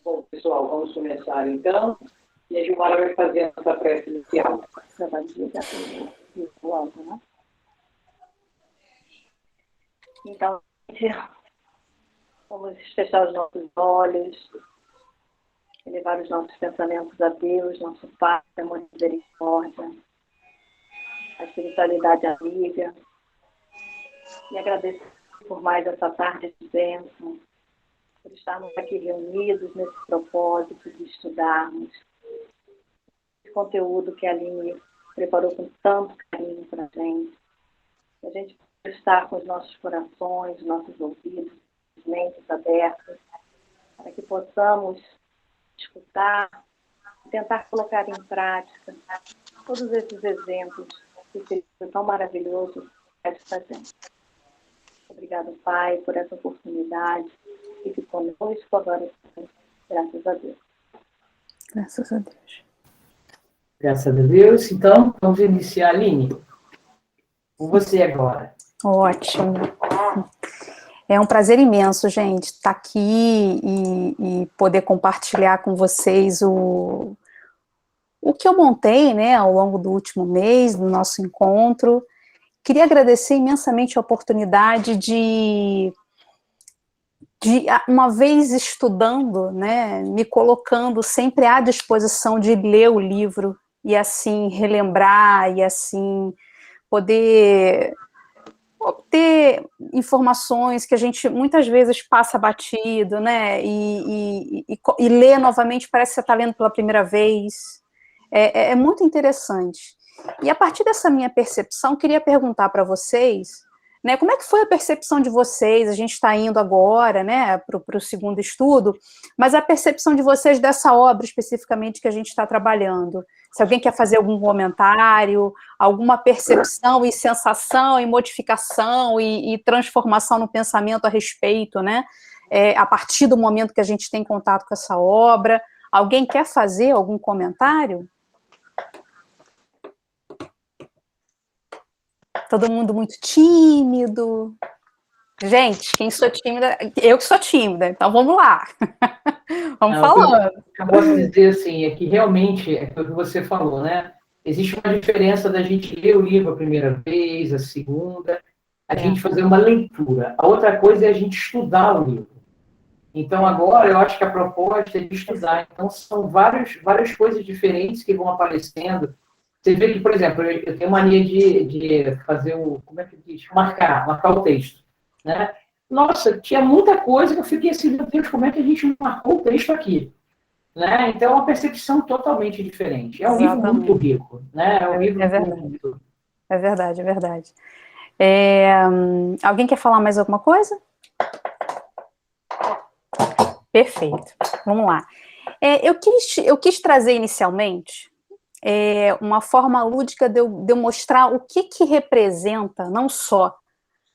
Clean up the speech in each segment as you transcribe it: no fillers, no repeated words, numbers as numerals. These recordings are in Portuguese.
Bom, pessoal, vamos começar então. E a Gilmara vai fazer a nossa prece inicial. Você vai desligar o áudio, né? Então, vamos fechar os nossos olhos, elevar os nossos pensamentos a Deus, nosso Pai, amor e misericórdia, a espiritualidade amiga, e agradecer por mais essa tarde de bênção, por estarmos aqui reunidos nesse propósito de estudarmos esse conteúdo que a Aline preparou com tanto carinho para a gente. Que a gente possa estar com os nossos corações, nossos ouvidos, mentes abertas, para que possamos escutar e tentar colocar em prática todos esses exemplos que seria tão maravilhoso esta gente. Obrigado, Pai, por essa oportunidade. Fique conosco agora, graças a Deus. Graças a Deus. Graças a Deus. Então, vamos iniciar, Aline. Com você agora. Ótimo. É um prazer imenso, gente, estar aqui e poder compartilhar com vocês o que eu montei, né, ao longo do último mês, do nosso encontro. Queria agradecer imensamente a oportunidade de uma vez estudando, né, me colocando sempre à disposição de ler o livro e assim relembrar e assim poder obter informações que a gente muitas vezes passa batido, né, e ler novamente parece que você está lendo pela primeira vez. É muito interessante. E a partir dessa minha percepção, queria perguntar para vocês, né, como é que foi a percepção de vocês? A gente está indo agora, né, para o segundo estudo, mas a percepção de vocês dessa obra especificamente que a gente está trabalhando. Se alguém quer fazer algum comentário, alguma percepção e sensação e modificação e transformação no pensamento a respeito, né, a partir do momento que a gente tem contato com essa obra. Alguém quer fazer algum comentário? Todo mundo muito tímido. Gente, quem sou tímida? Eu que sou tímida, então vamos lá. Vamos falando. Eu posso dizer assim, é que realmente, é o que você falou, né? Existe uma diferença da gente ler o livro a primeira vez, a segunda, a gente fazer uma leitura. A outra coisa é a gente estudar o livro. Então, agora, eu acho que a proposta é de estudar. Então, são várias coisas diferentes que vão aparecendo. Você vê que, por exemplo, eu tenho mania de fazer como é que diz? Marcar o texto, né? Nossa, tinha muita coisa que eu fiquei assim, meu Deus, como é que a gente marcou o texto aqui? Né? Então, é uma percepção totalmente diferente. É um livro muito rico, né? É um livro muito... É verdade, é verdade. Alguém quer falar mais alguma coisa? Perfeito, vamos lá. Eu quis trazer inicialmente uma forma lúdica de eu mostrar o que representa não só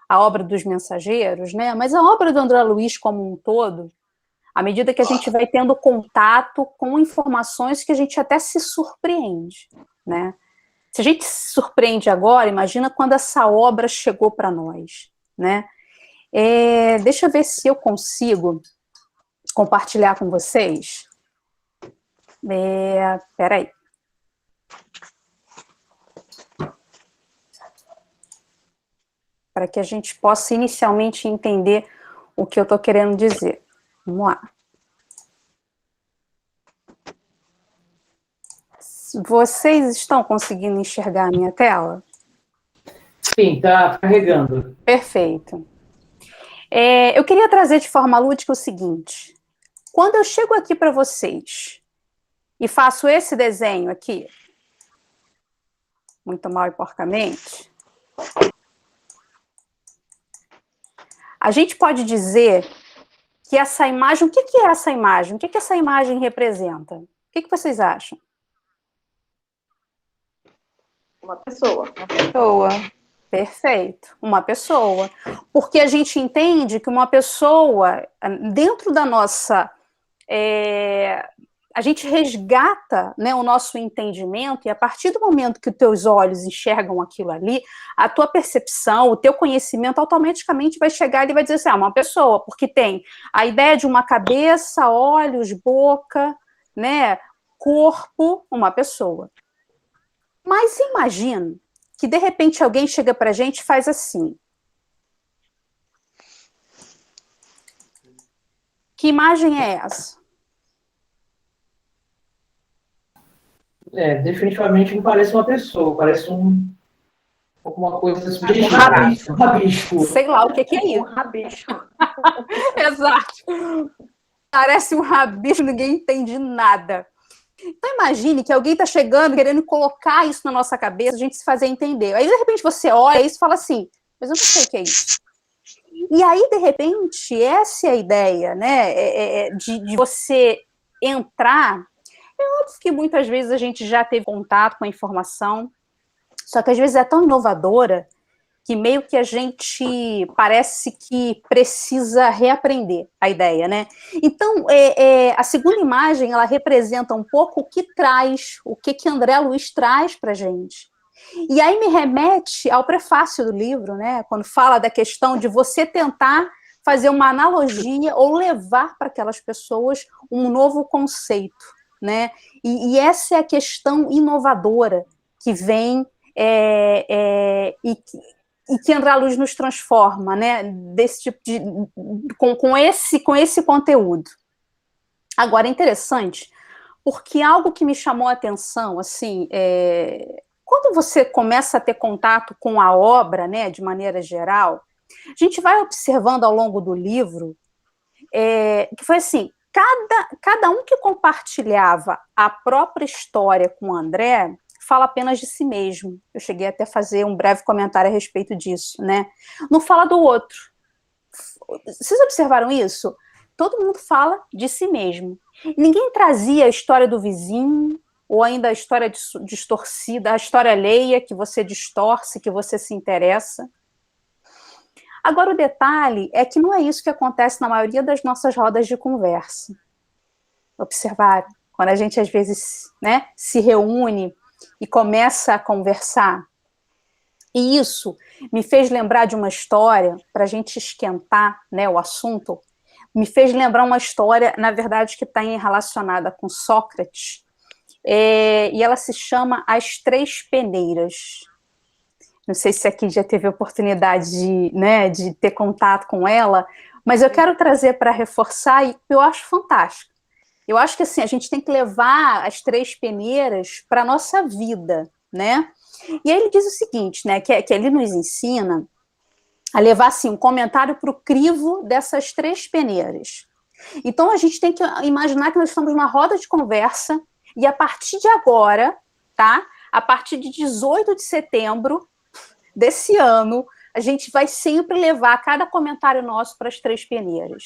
a obra dos Mensageiros, né, mas a obra do André Luiz como um todo, à medida que a gente vai tendo contato com informações que a gente até se surpreende, né? Se a gente se surpreende agora, imagina quando essa obra chegou para nós, né? Deixa eu ver se eu consigo compartilhar com vocês. Peraí. Para que a gente possa inicialmente entender o que eu estou querendo dizer. Vamos lá. Vocês estão conseguindo enxergar a minha tela? Sim, está carregando. Perfeito. Eu queria trazer de forma lúdica o seguinte. Quando eu chego aqui para vocês e faço esse desenho aqui, muito mal e porcamente, a gente pode dizer que essa imagem, o que é essa imagem? O que essa imagem representa? O que vocês acham? Uma pessoa. Perfeito, uma pessoa. Porque a gente entende que uma pessoa, dentro da nossa a gente resgata, né, o nosso entendimento, e a partir do momento que os teus olhos enxergam aquilo ali, a tua percepção, o teu conhecimento automaticamente vai chegar e vai dizer assim, uma pessoa, porque tem a ideia de uma cabeça, olhos, boca, né, corpo, uma pessoa. Mas imagina que de repente alguém chega pra gente e faz assim. Que imagem é essa? Definitivamente não parece uma pessoa, parece alguma coisa assim, rabisco. rabisco. Sei lá o que é isso. Rabisco. Exato. Parece um rabisco, ninguém entende nada. Então imagine que alguém está chegando, querendo colocar isso na nossa cabeça, a gente se fazer entender. Aí de repente você olha isso e fala assim, mas eu não sei o que é isso. E aí, de repente, essa é a ideia, né? De você entrar. É óbvio que muitas vezes a gente já teve contato com a informação, só que às vezes é tão inovadora que meio que a gente parece que precisa reaprender a ideia, né? Então, a segunda imagem, ela representa um pouco o que traz, o que André Luiz traz para a gente. E aí me remete ao prefácio do livro, né? Quando fala da questão de você tentar fazer uma analogia ou levar para aquelas pessoas um novo conceito, né? E essa é a questão inovadora que vem e que André Luiz nos transforma, né? Desse tipo de com esse conteúdo. Agora é interessante porque algo que me chamou a atenção, assim, quando você começa a ter contato com a obra, né, de maneira geral, a gente vai observando ao longo do livro que foi assim, cada um que compartilhava a própria história com o André fala apenas de si mesmo. Eu cheguei até a fazer um breve comentário a respeito disso, né? Não fala do outro. Vocês observaram isso? Todo mundo fala de si mesmo. Ninguém trazia a história do vizinho, ou ainda a história distorcida, a história alheia que você distorce, que você se interessa. Agora, o detalhe é que não é isso que acontece na maioria das nossas rodas de conversa. Observaram? Quando a gente, às vezes, né, se reúne e começa a conversar. E isso me fez lembrar de uma história, para a gente esquentar, né, o assunto, me fez lembrar uma história, na verdade, que está relacionada com Sócrates, e ela se chama As Três Peneiras. Não sei se aqui já teve a oportunidade de ter contato com ela, mas eu quero trazer para reforçar, e eu acho fantástico. Eu acho que assim, a gente tem que levar as três peneiras para a nossa vida, né? E aí ele diz o seguinte, né, que ele nos ensina a levar assim, um comentário para o crivo dessas três peneiras. Então a gente tem que imaginar que nós estamos numa roda de conversa e a partir de agora, tá? A partir de 18 de setembro desse ano, a gente vai sempre levar cada comentário nosso para as três peneiras.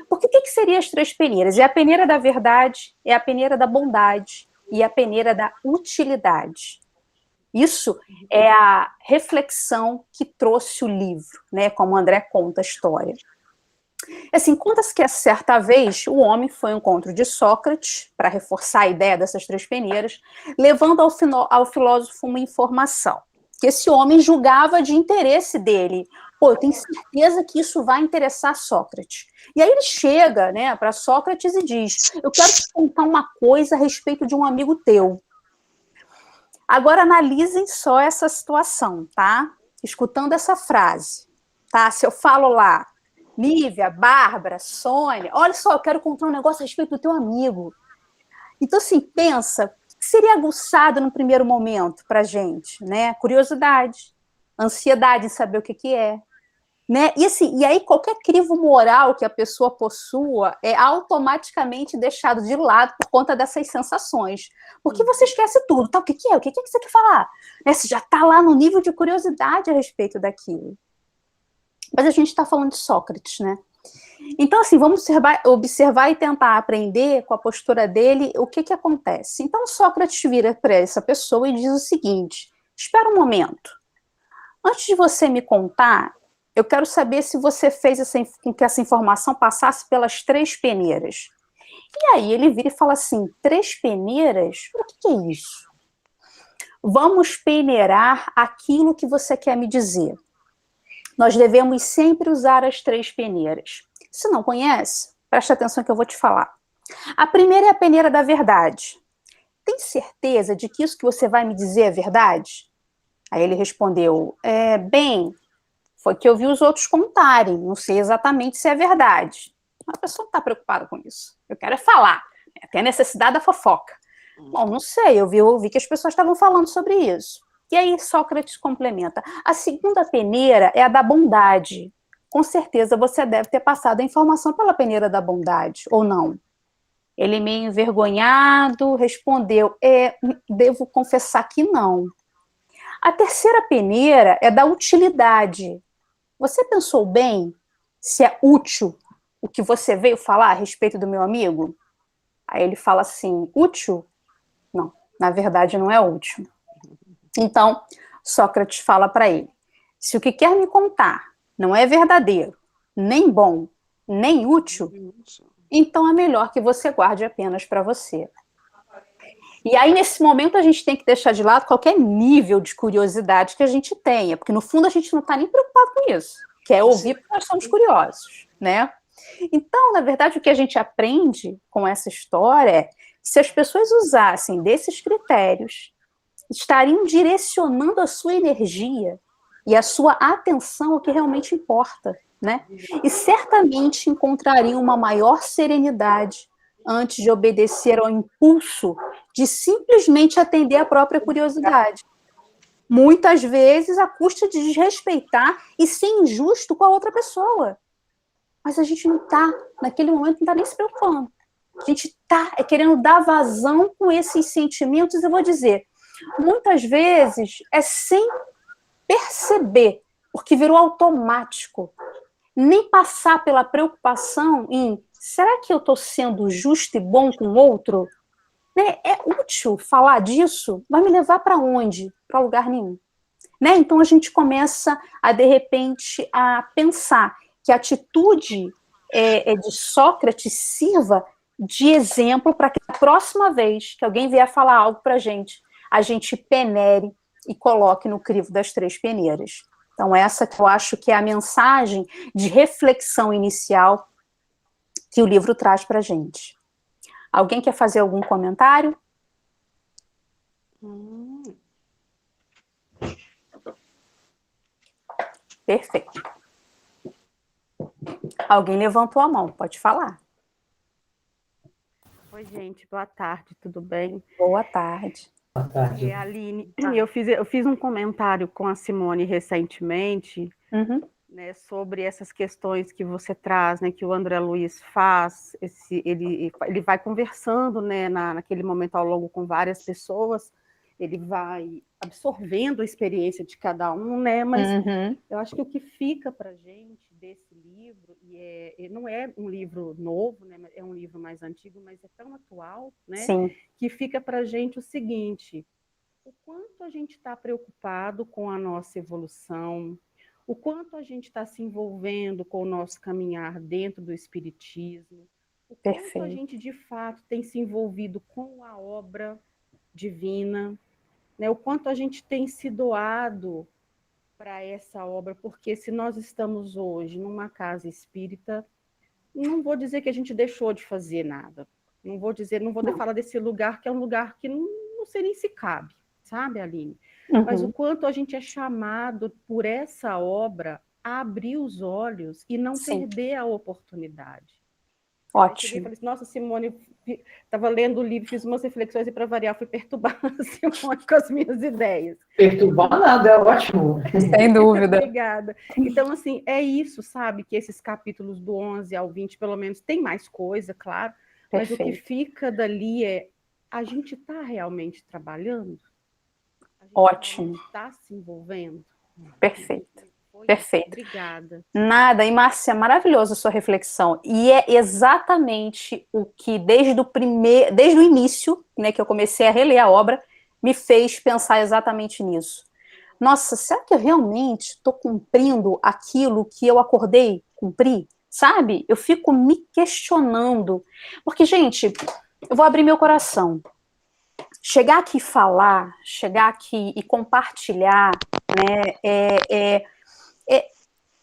Porque o que seriam as três peneiras? É a peneira da verdade, é a peneira da bondade e a peneira da utilidade. Isso é a reflexão que trouxe o livro, né? Como o André conta a história. Assim, conta-se que certa vez o homem foi ao encontro de Sócrates, para reforçar a ideia dessas três peneiras, levando ao filósofo uma informação, que esse homem julgava de interesse dele. Pô, eu tenho certeza que isso vai interessar Sócrates. E aí ele chega, né, para Sócrates e diz, eu quero te contar uma coisa a respeito de um amigo teu. Agora analisem só essa situação, tá? Escutando essa frase, tá? Se eu falo lá, Nívia, Bárbara, Sônia, olha só, eu quero contar um negócio a respeito do teu amigo. Então, assim, pensa, o que seria aguçado no primeiro momento para a gente, né? Curiosidade, ansiedade em saber o que é, né? E assim, e aí qualquer crivo moral que a pessoa possua é automaticamente deixado de lado por conta dessas sensações, porque você esquece tudo, tá? O que é? O que você quer falar? Você já está lá no nível de curiosidade a respeito daquilo. Mas a gente está falando de Sócrates, né? Então, assim, vamos observar e tentar aprender com a postura dele o que acontece. Então, Sócrates vira para essa pessoa e diz o seguinte, espera um momento, antes de você me contar, eu quero saber se você fez com que essa informação passasse pelas três peneiras. E aí ele vira e fala assim, 3 peneiras? O que é isso? Vamos peneirar aquilo que você quer me dizer. Nós devemos sempre usar as 3 peneiras. Se não conhece, preste atenção que eu vou te falar. A primeira é a peneira da verdade. Tem certeza de que isso que você vai me dizer é verdade? Aí ele respondeu, bem, foi que eu vi os outros contarem, não sei exatamente se é verdade. A pessoa não está preocupada com isso. Eu quero é falar. Tem a necessidade da fofoca. Bom, não sei, eu vi que as pessoas estavam falando sobre isso. E aí Sócrates complementa. A segunda peneira é a da bondade. Com certeza você deve ter passado a informação pela peneira da bondade, ou não? Ele, meio envergonhado, respondeu, devo confessar que não. A terceira peneira é da utilidade. Você pensou bem se é útil o que você veio falar a respeito do meu amigo? Aí ele fala assim, útil? Não, na verdade não é útil. Então, Sócrates fala para ele, se o que quer me contar não é verdadeiro, nem bom, nem útil, então é melhor que você guarde apenas para você. E aí, nesse momento, a gente tem que deixar de lado qualquer nível de curiosidade que a gente tenha, porque no fundo a gente não está nem preocupado com isso, que é ouvir porque nós somos curiosos, né? Então, na verdade, o que a gente aprende com essa história é que se as pessoas usassem desses critérios, estariam direcionando a sua energia e a sua atenção ao que realmente importa, né? E certamente encontrariam uma maior serenidade antes de obedecer ao impulso de simplesmente atender a própria curiosidade. Muitas vezes, à custa de desrespeitar e ser injusto com a outra pessoa. Mas a gente não está, naquele momento, não está nem se preocupando. A gente está querendo dar vazão com esses sentimentos, eu vou dizer, muitas vezes é sem perceber, porque virou automático. Nem passar pela preocupação em, será que eu estou sendo justo e bom com o outro? Né? É útil falar disso? Vai me levar para onde? Para lugar nenhum. Né? Então a gente começa a, de repente, a pensar que a atitude de Sócrates sirva de exemplo para que a próxima vez que alguém vier falar algo para a gente penere e coloque no crivo das 3 peneiras. Então essa que eu acho que é a mensagem de reflexão inicial que o livro traz para a gente. Alguém quer fazer algum comentário? Perfeito. Alguém levantou a mão, pode falar. Oi, gente, boa tarde, tudo bem? Boa tarde. Boa tarde. Aline, eu fiz um comentário com a Simone recentemente, né, sobre essas questões que você traz, né, que o André Luiz faz, ele vai conversando, né, naquele momento ao longo com várias pessoas, ele vai absorvendo a experiência de cada um, né, mas eu acho que o que fica para a gente desse livro, e não é um livro novo, né, é um livro mais antigo, mas é tão atual, né, Sim. que fica para a gente o seguinte, o quanto a gente está preocupado com a nossa evolução, o quanto a gente está se envolvendo com o nosso caminhar dentro do espiritismo, o quanto a gente, de fato, tem se envolvido com a obra divina, né? O quanto a gente tem se doado para essa obra, porque se nós estamos hoje numa casa espírita, não vou dizer que a gente deixou de fazer nada, não vou falar desse lugar que é um lugar que não sei nem se cabe, sabe, Aline? Mas o quanto a gente é chamado por essa obra a abrir os olhos e não perder a oportunidade. Ótimo. Eu falei assim, nossa, Simone, estava lendo o livro, fiz umas reflexões e para variar fui perturbar a Simone com as minhas ideias. Perturbar nada, é ótimo. Sem dúvida. Obrigada. Então, assim, é isso, sabe, que esses capítulos do 11 ao 20, pelo menos, tem mais coisa, claro, mas o que fica dali é, a gente está realmente trabalhando? Ótimo. Está se envolvendo? Perfeito. Perfeito. Obrigada. Nada, e Márcia, maravilhosa a sua reflexão. E é exatamente o que, desde o início, né, que eu comecei a reler a obra, me fez pensar exatamente nisso. Nossa, será que eu realmente estou cumprindo aquilo que eu acordei cumprir? sabe? Eu fico me questionando. Porque, gente, eu vou abrir meu coração. Chegar aqui e falar, chegar aqui e compartilhar, né,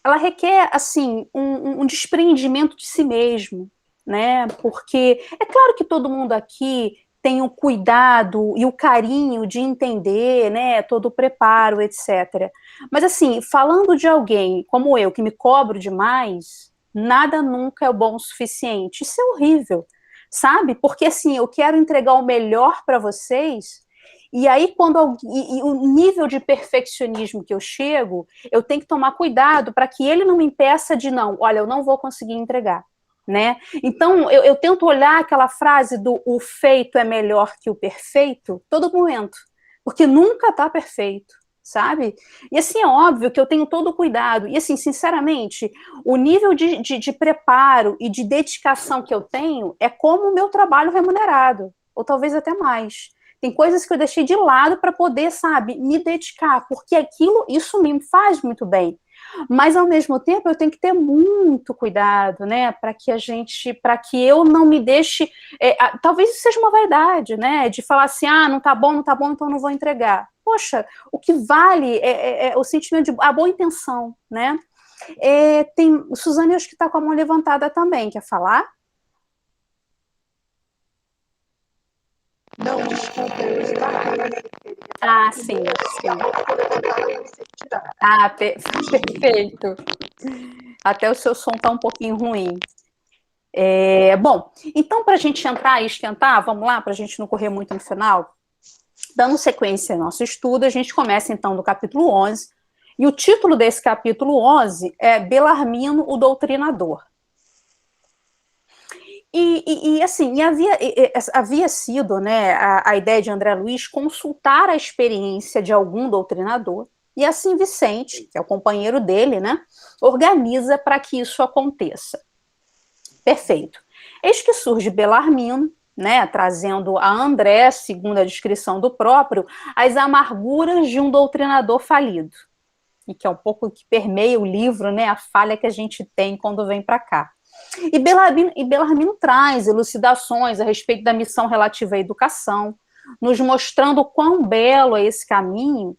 ela requer, assim, um despreendimento de si mesmo, né, porque é claro que todo mundo aqui tem o cuidado e o carinho de entender, né, todo o preparo, etc. Mas, assim, falando de alguém como eu, que me cobro demais, nada nunca é bom o suficiente. Isso é horrível, sabe? Porque, assim, eu quero entregar o melhor para vocês, e aí, e o nível de perfeccionismo que eu chego, eu tenho que tomar cuidado para que ele não me impeça de não, olha, eu não vou conseguir entregar, né? Então, eu tento olhar aquela frase do o feito é melhor que o perfeito todo momento, porque nunca está perfeito, sabe? E assim, é óbvio que eu tenho todo o cuidado, e assim, sinceramente, o nível de preparo e de dedicação que eu tenho é como o meu trabalho remunerado, ou talvez até mais. Tem coisas que eu deixei de lado para poder, sabe, me dedicar, porque isso me faz muito bem. Mas, ao mesmo tempo, eu tenho que ter muito cuidado, né, para que eu não me deixe, talvez isso seja uma vaidade, né, de falar assim, não tá bom, então não vou entregar. Poxa, o que vale é o sentimento de a boa intenção, né. Tem Suzane, acho que está com a mão levantada também, quer falar? Não, desculpa, eu estava. Sim, sim. Perfeito. Até o seu som está um pouquinho ruim. Bom, então, para a gente entrar e esquentar, vamos lá, para a gente não correr muito no final, dando sequência ao nosso estudo, a gente começa, então, do capítulo 11, e o título desse capítulo 11 é Belarmino, o Doutrinador. Assim, havia sido, né, a ideia de André Luiz consultar a experiência de algum doutrinador, e assim Vicente, que é o companheiro dele, né, organiza para que isso aconteça. Perfeito. Eis que surge Belarmino, né, trazendo a André, segundo a descrição do próprio, as amarguras de um doutrinador falido, e que é um pouco que permeia o livro, né, a falha que a gente tem quando vem para cá. E Belarmino traz elucidações a respeito da missão relativa à educação, nos mostrando o quão belo é esse caminho,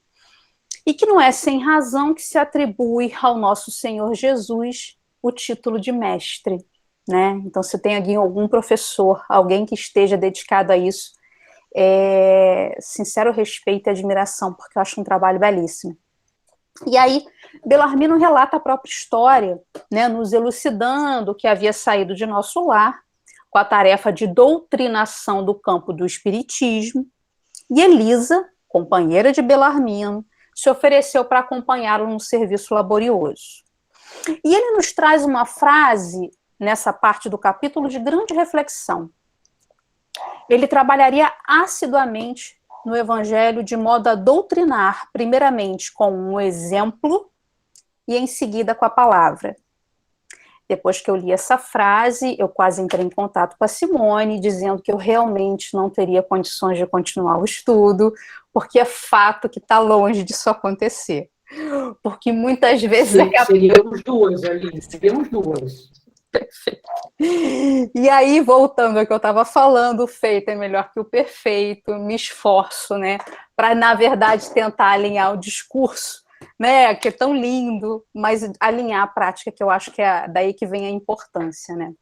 e que não é sem razão que se atribui ao nosso Senhor Jesus o título de mestre, né? Então, se tem algum professor, alguém que esteja dedicado a isso, sincero respeito e admiração, porque eu acho um trabalho belíssimo. E aí, Belarmino relata a própria história, né, nos elucidando que havia saído de nosso lar com a tarefa de doutrinação do campo do espiritismo, e Elisa, companheira de Belarmino, se ofereceu para acompanhá-lo num serviço laborioso. E ele nos traz uma frase, nessa parte do capítulo, de grande reflexão. Ele trabalharia assiduamente no Evangelho de modo a doutrinar, primeiramente com um exemplo e em seguida com a palavra. Depois que eu li essa frase, eu quase entrei em contato com a Simone, dizendo que eu realmente não teria condições de continuar o estudo, porque é fato que está longe disso acontecer. Porque muitas vezes... Seríamos duas, Aline, seríamos duas. Perfeito. E aí, voltando ao que eu estava falando, o feito é melhor que o perfeito, me esforço, né, para, na verdade, tentar alinhar o discurso, né, que é tão lindo, mas alinhar a prática, que eu acho que é daí que vem a importância, né.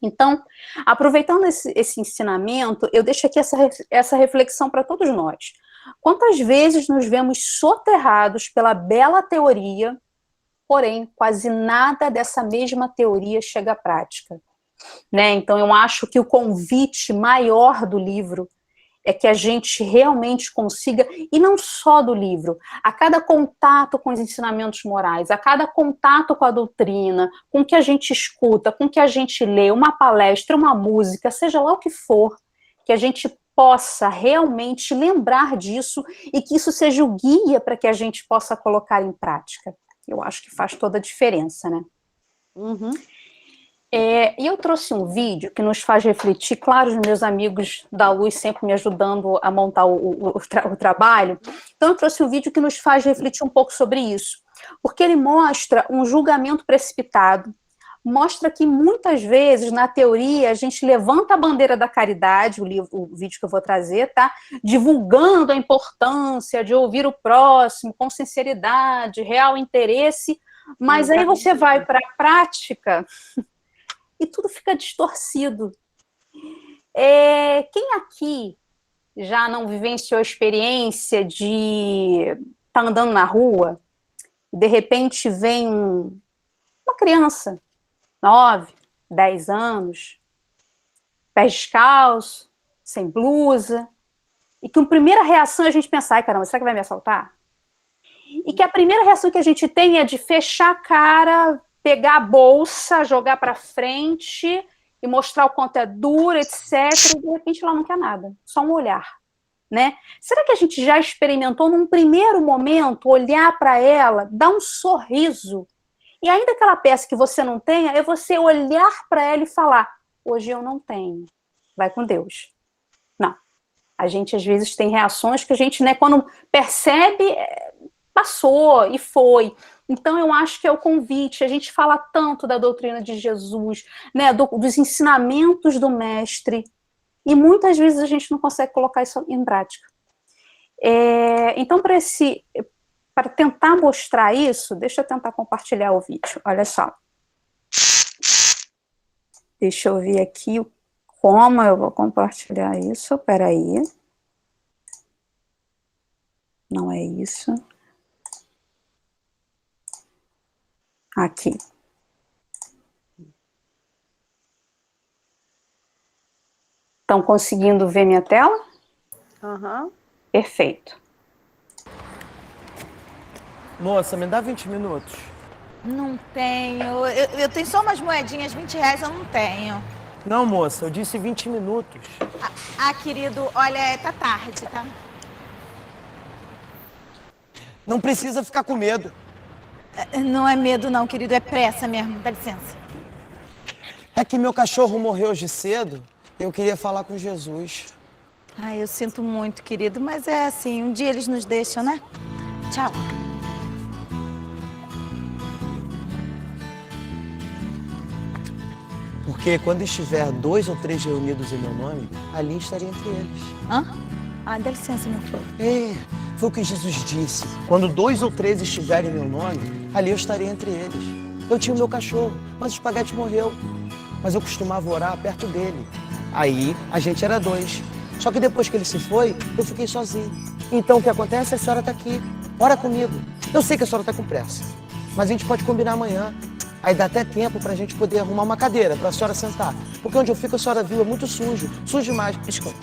Então, aproveitando esse ensinamento, eu deixo aqui essa reflexão para todos nós. Quantas vezes nos vemos soterrados pela bela teoria, porém, quase nada dessa mesma teoria chega à prática, né? Então, eu acho que o convite maior do livro é que a gente realmente consiga, e não só do livro, a cada contato com os ensinamentos morais, a cada contato com a doutrina, com o que a gente escuta, com o que a gente lê, uma palestra, uma música, seja lá o que for, que a gente possa realmente lembrar disso e que isso seja o guia para que a gente possa colocar em prática. Eu acho que faz toda a diferença, né? Uhum. E eu trouxe um vídeo que nos faz refletir, claro, os meus amigos da Luz sempre me ajudando a montar o trabalho, então eu trouxe um vídeo que nos faz refletir um pouco sobre isso, porque ele mostra um julgamento precipitado, mostra que muitas vezes, na teoria, a gente levanta a bandeira da caridade, o vídeo que eu vou trazer, tá? Divulgando a importância de ouvir o próximo com sinceridade, real interesse, mas aí você vai para a prática e tudo fica distorcido. Quem aqui já não vivenciou a experiência de estar andando na rua e de repente vem uma criança, 9, 10 anos, pés descalços, sem blusa, e que a primeira reação é a gente pensar, ai caramba, será que vai me assaltar? E que a primeira reação que a gente tem é de fechar a cara, pegar a bolsa, jogar para frente e mostrar o quanto é duro, etc. E de repente ela não quer nada, só um olhar, né? Será que a gente já experimentou num primeiro momento olhar para ela, dar um sorriso? E ainda que ela peça que você não tenha, é você olhar para ela e falar, hoje eu não tenho, vai com Deus. Não. A gente, às vezes, tem reações que a gente, né, quando percebe, passou e foi. Então, eu acho que é o convite. A gente fala tanto da doutrina de Jesus, né, dos ensinamentos do mestre, e muitas vezes a gente não consegue colocar isso em prática. Então, para tentar mostrar isso, deixa eu tentar compartilhar o vídeo. Olha só. Deixa eu ver aqui como eu vou compartilhar isso. Espera aí. Não é isso. Aqui. Estão conseguindo ver minha tela? Aham. Perfeito. Moça, me dá 20 minutos. Não tenho. Eu tenho só umas moedinhas, R$20 eu não tenho. Não, moça, eu disse 20 minutos. Querido, olha, tá tarde, tá? Não precisa ficar com medo. Não é medo não, querido, é pressa mesmo. Dá licença. É que meu cachorro morreu hoje cedo. Eu queria falar com Jesus. Ai, eu sinto muito, querido, mas é assim, um dia eles nos deixam, né? Tchau. Porque quando estiver 2 ou 3 reunidos em meu nome, ali estarei entre eles. Hã? Dá licença, meu filho. Foi o que Jesus disse. Quando 2 ou 3 estiverem em meu nome, ali eu estarei entre eles. Eu tinha o meu cachorro, mas o espaguete morreu. Mas eu costumava orar perto dele. Aí, a gente era 2. Só que depois que ele se foi, eu fiquei sozinho. Então, o que acontece? A senhora está aqui. Ora comigo. Eu sei que a senhora está com pressa, mas a gente pode combinar amanhã. Aí dá até tempo para a gente poder arrumar uma cadeira para a senhora sentar. Porque onde eu fico, a senhora viu, é muito sujo. Sujo demais. Escuta,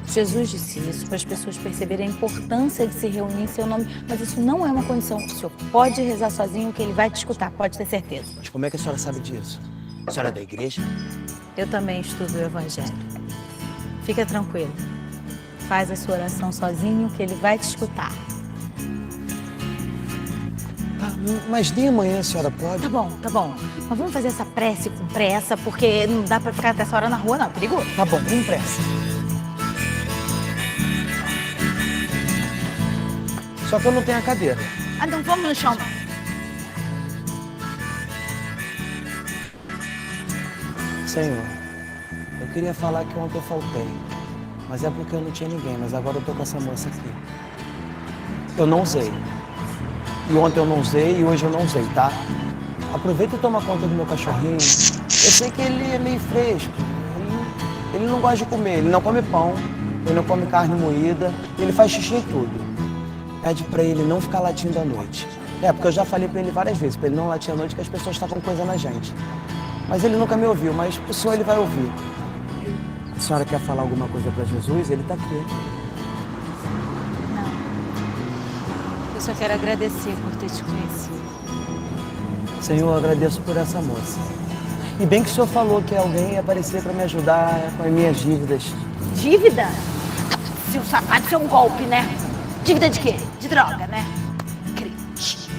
Jesus disse isso para as pessoas perceberem a importância de se reunir em seu nome, mas isso não é uma condição. O senhor pode rezar sozinho que ele vai te escutar, pode ter certeza. Mas como é que a senhora sabe disso? A senhora é da igreja? Eu também estudo o Evangelho. Fica tranquilo. Faz a sua oração sozinho que ele vai te escutar. Mas nem amanhã a senhora pode? Tá bom. Mas vamos fazer essa prece com pressa, porque não dá pra ficar até essa hora na rua, não. É perigoso. Tá bom, com pressa. Só que eu não tenho a cadeira. Não vamos no chão. Senhor, eu queria falar que ontem eu faltei. Mas é porque eu não tinha ninguém, mas agora eu tô com essa moça aqui. Eu não usei. E ontem eu não usei e hoje eu não usei, tá? Aproveita e toma conta do meu cachorrinho. Eu sei que ele é meio fresco. Ele não gosta de comer, ele não come pão, ele não come carne moída, ele faz xixi em tudo. Pede pra ele não ficar latindo à noite. Porque eu já falei pra ele várias vezes, pra ele não latir à noite, que as pessoas estavam coisa na gente. Mas ele nunca me ouviu, mas o senhor ele vai ouvir. A senhora quer falar alguma coisa pra Jesus? Ele tá aqui. Eu só quero agradecer por ter te conhecido. Senhor, eu agradeço por essa moça. E bem que o senhor falou que alguém ia aparecer para me ajudar com as minhas dívidas. Dívida? Se o safado é um golpe, né? Dívida de quê? De droga, né? Crente.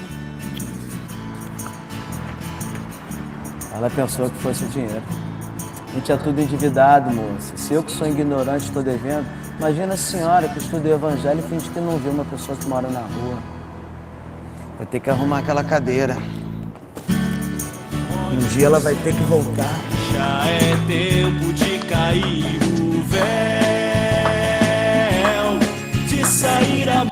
Ela pensou que fosse o dinheiro. A gente é tudo endividado, moça. Se eu que sou ignorante estou devendo, imagina a senhora que estuda o evangelho e finge que não viu uma pessoa que mora na rua. Vai ter que arrumar aquela cadeira. Um dia ela vai ter que voltar. Já é tempo de cair o véu, de sair a...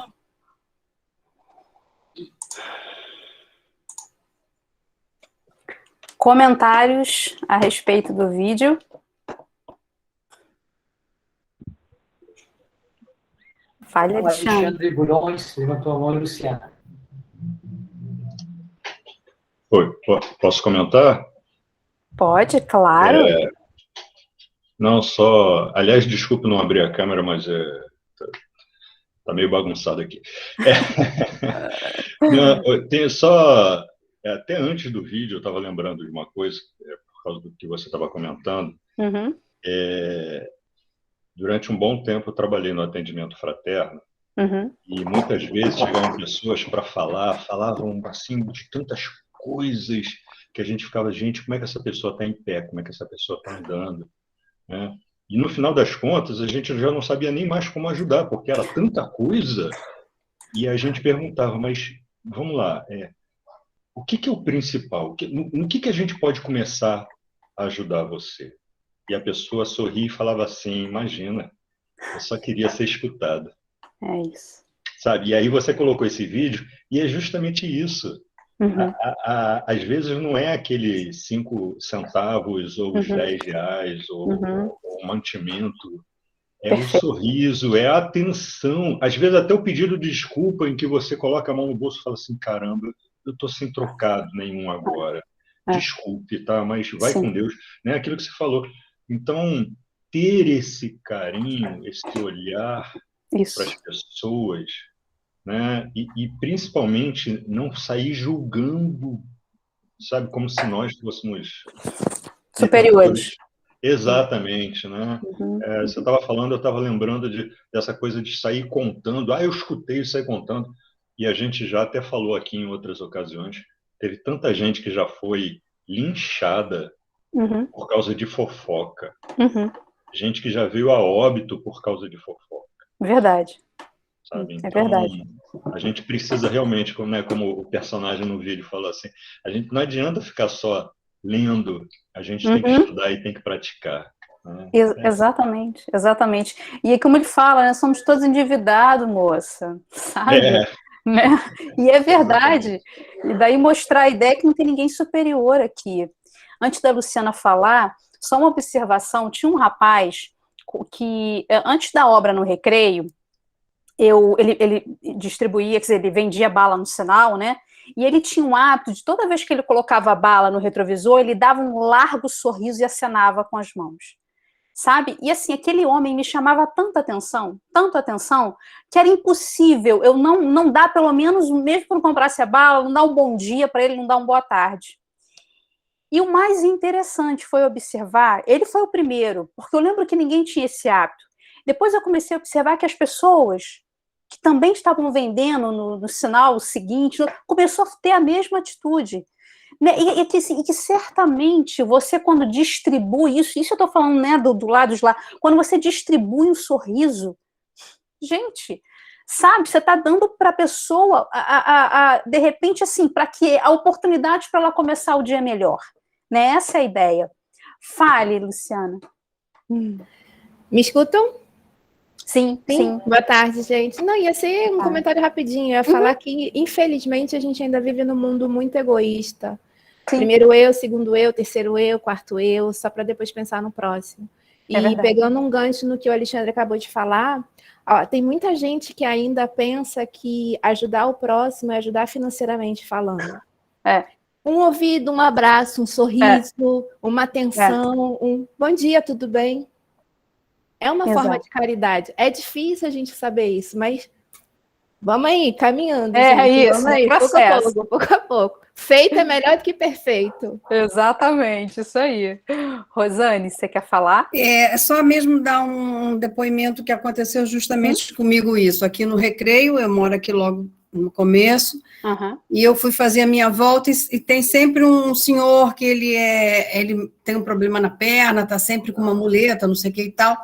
Comentários a respeito do vídeo? Fale, O Alexandre Bulhões levantou a mão e Luciana. Oi, posso comentar? Pode, claro. Não, só... Aliás, desculpe não abrir a câmera, mas tá meio bagunçado aqui. Não, tem só... Até antes do vídeo, eu estava lembrando de uma coisa, por causa do que você estava comentando. Uhum. Durante um bom tempo, eu trabalhei no atendimento fraterno, Uhum. e muitas vezes chegavam pessoas para falavam assim de tantas coisas que a gente ficava, gente, como é que essa pessoa está em pé, como é que essa pessoa está andando, né? E no final das contas, a gente já não sabia nem mais como ajudar, porque era tanta coisa, e a gente perguntava, mas vamos lá, o que é o principal? No que a gente pode começar a ajudar você? E a pessoa sorria e falava assim, imagina, eu só queria ser escutada. É isso. Sabe? E aí você colocou esse vídeo, e é justamente isso. Uhum. Às vezes não é aqueles 5 centavos, ou os 10 reais, ou o mantimento. É Perfeito. o sorriso, é a atenção. Às vezes até o pedido de desculpa em que você coloca a mão no bolso e fala assim, caramba, eu estou sem trocado nenhum agora. Desculpe, tá? Mas vai Sim. com Deus. Né? Aquilo que você falou. Então, ter esse carinho, esse olhar Isso. para as pessoas, né? E principalmente não sair julgando, sabe? Como se nós fôssemos superiores. Exatamente, né? Uhum. Você estava falando, eu estava lembrando dessa coisa de sair contando. Eu escutei e sair contando. E a gente já até falou aqui em outras ocasiões, teve tanta gente que já foi linchada por causa de fofoca. Gente que já veio a óbito por causa de fofoca. Verdade. Sabe? É verdade. Então, a gente precisa realmente, como o personagem no vídeo falou assim, não adianta ficar só lendo, a gente tem que estudar e tem que praticar. Né? Exatamente, exatamente. E é como ele fala, né, somos todos endividados, moça, sabe? Né? E é verdade. E daí mostrar a ideia que não tem ninguém superior aqui. Antes da Luciana falar, só uma observação, tinha um rapaz que, antes da obra no Recreio, ele distribuía, quer dizer, ele vendia bala no sinal, né? E ele tinha um hábito de, toda vez que ele colocava a bala no retrovisor, ele dava um largo sorriso e acenava com as mãos, sabe? E assim, aquele homem me chamava tanta atenção, que era impossível eu não dar, pelo menos, mesmo quando comprasse a bala, não dar um bom dia para ele, não dar uma boa tarde. E o mais interessante foi observar, ele foi o primeiro, porque eu lembro que ninguém tinha esse hábito. Depois eu comecei a observar que as pessoas que também estavam vendendo no sinal seguinte, começou a ter a mesma atitude. Né? E que certamente você, quando distribui isso eu estou falando, né, do lado de lá, quando você distribui um sorriso, gente, sabe, você está dando para a pessoa, de repente, assim, para que a oportunidade para ela começar o dia melhor. Né? Essa é a ideia. Fale, Luciana. Me escutam? Sim. Boa tarde, gente. Não, ia ser um comentário rapidinho. Eu ia falar que, infelizmente, a gente ainda vive num mundo muito egoísta. Sim. Primeiro eu, segundo eu, terceiro eu, quarto eu, só para depois pensar no próximo. E pegando um gancho no que o Alexandre acabou de falar, tem muita gente que ainda pensa que ajudar o próximo é ajudar financeiramente falando. Um ouvido, um abraço, um sorriso, uma atenção, um bom dia, tudo bem? É uma forma de caridade. É difícil a gente saber isso, mas vamos aí, caminhando. Gente. Isso, vamos aí, pouco a pouco. Feito é melhor do que perfeito. Exatamente, isso aí. Rosane, você quer falar? É só mesmo dar um depoimento que aconteceu justamente comigo isso. Aqui no Recreio, eu moro aqui logo no começo, e eu fui fazer a minha volta e tem sempre um senhor que ele tem um problema na perna, está sempre com uma muleta, não sei o que e tal.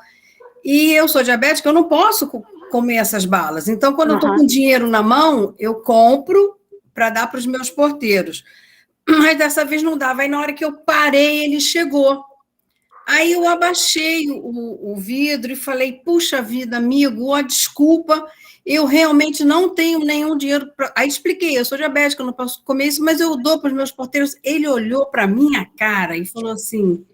E eu sou diabética, eu não posso comer essas balas. Então, quando eu estou com dinheiro na mão, eu compro para dar para os meus porteiros. Mas dessa vez não dava. Aí na hora que eu parei, ele chegou. Aí eu abaixei o vidro e falei, puxa vida, amigo, ó, desculpa, eu realmente não tenho nenhum dinheiro para... Aí expliquei, eu sou diabética, eu não posso comer isso, mas eu dou para os meus porteiros. Ele olhou para a minha cara e falou assim,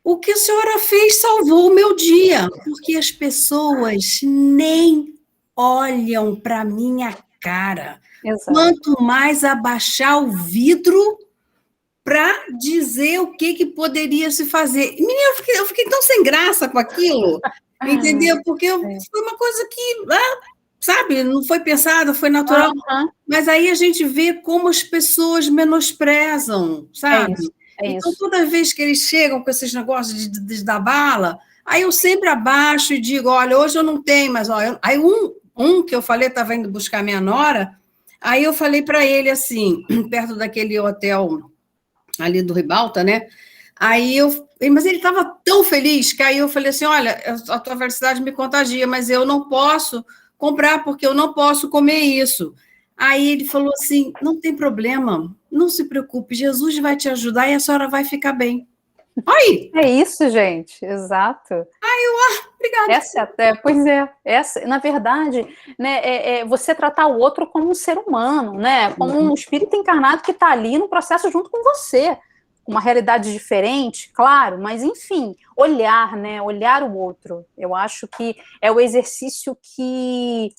o que a senhora fez salvou o meu dia, porque as pessoas nem olham para a minha cara. Exato. Quanto mais abaixar o vidro para dizer o que poderia se fazer. Menina, eu fiquei tão sem graça com aquilo, entendeu? Porque foi uma coisa que, sabe, não foi pensada, foi natural. Mas aí a gente vê como as pessoas menosprezam, sabe? Então, toda vez que eles chegam com esses negócios de dar bala, aí eu sempre abaixo e digo, olha, hoje eu não tenho, mas... Ó, aí um que eu falei, estava indo buscar minha nora, aí eu falei para ele assim, perto daquele hotel ali do Ribalta, né? Mas ele estava tão feliz que aí eu falei assim, olha, a tua felicidade me contagia, mas eu não posso comprar porque eu não posso comer isso. Aí ele falou assim, não tem problema, não se preocupe, Jesus vai te ajudar e a senhora vai ficar bem. Aí! É isso, gente, exato. Obrigada. Pois é, na verdade, né, você tratar o outro como um ser humano, né, como um espírito encarnado que está ali no processo junto com você, uma realidade diferente, claro, mas enfim, olhar, né, olhar o outro, eu acho que é o exercício que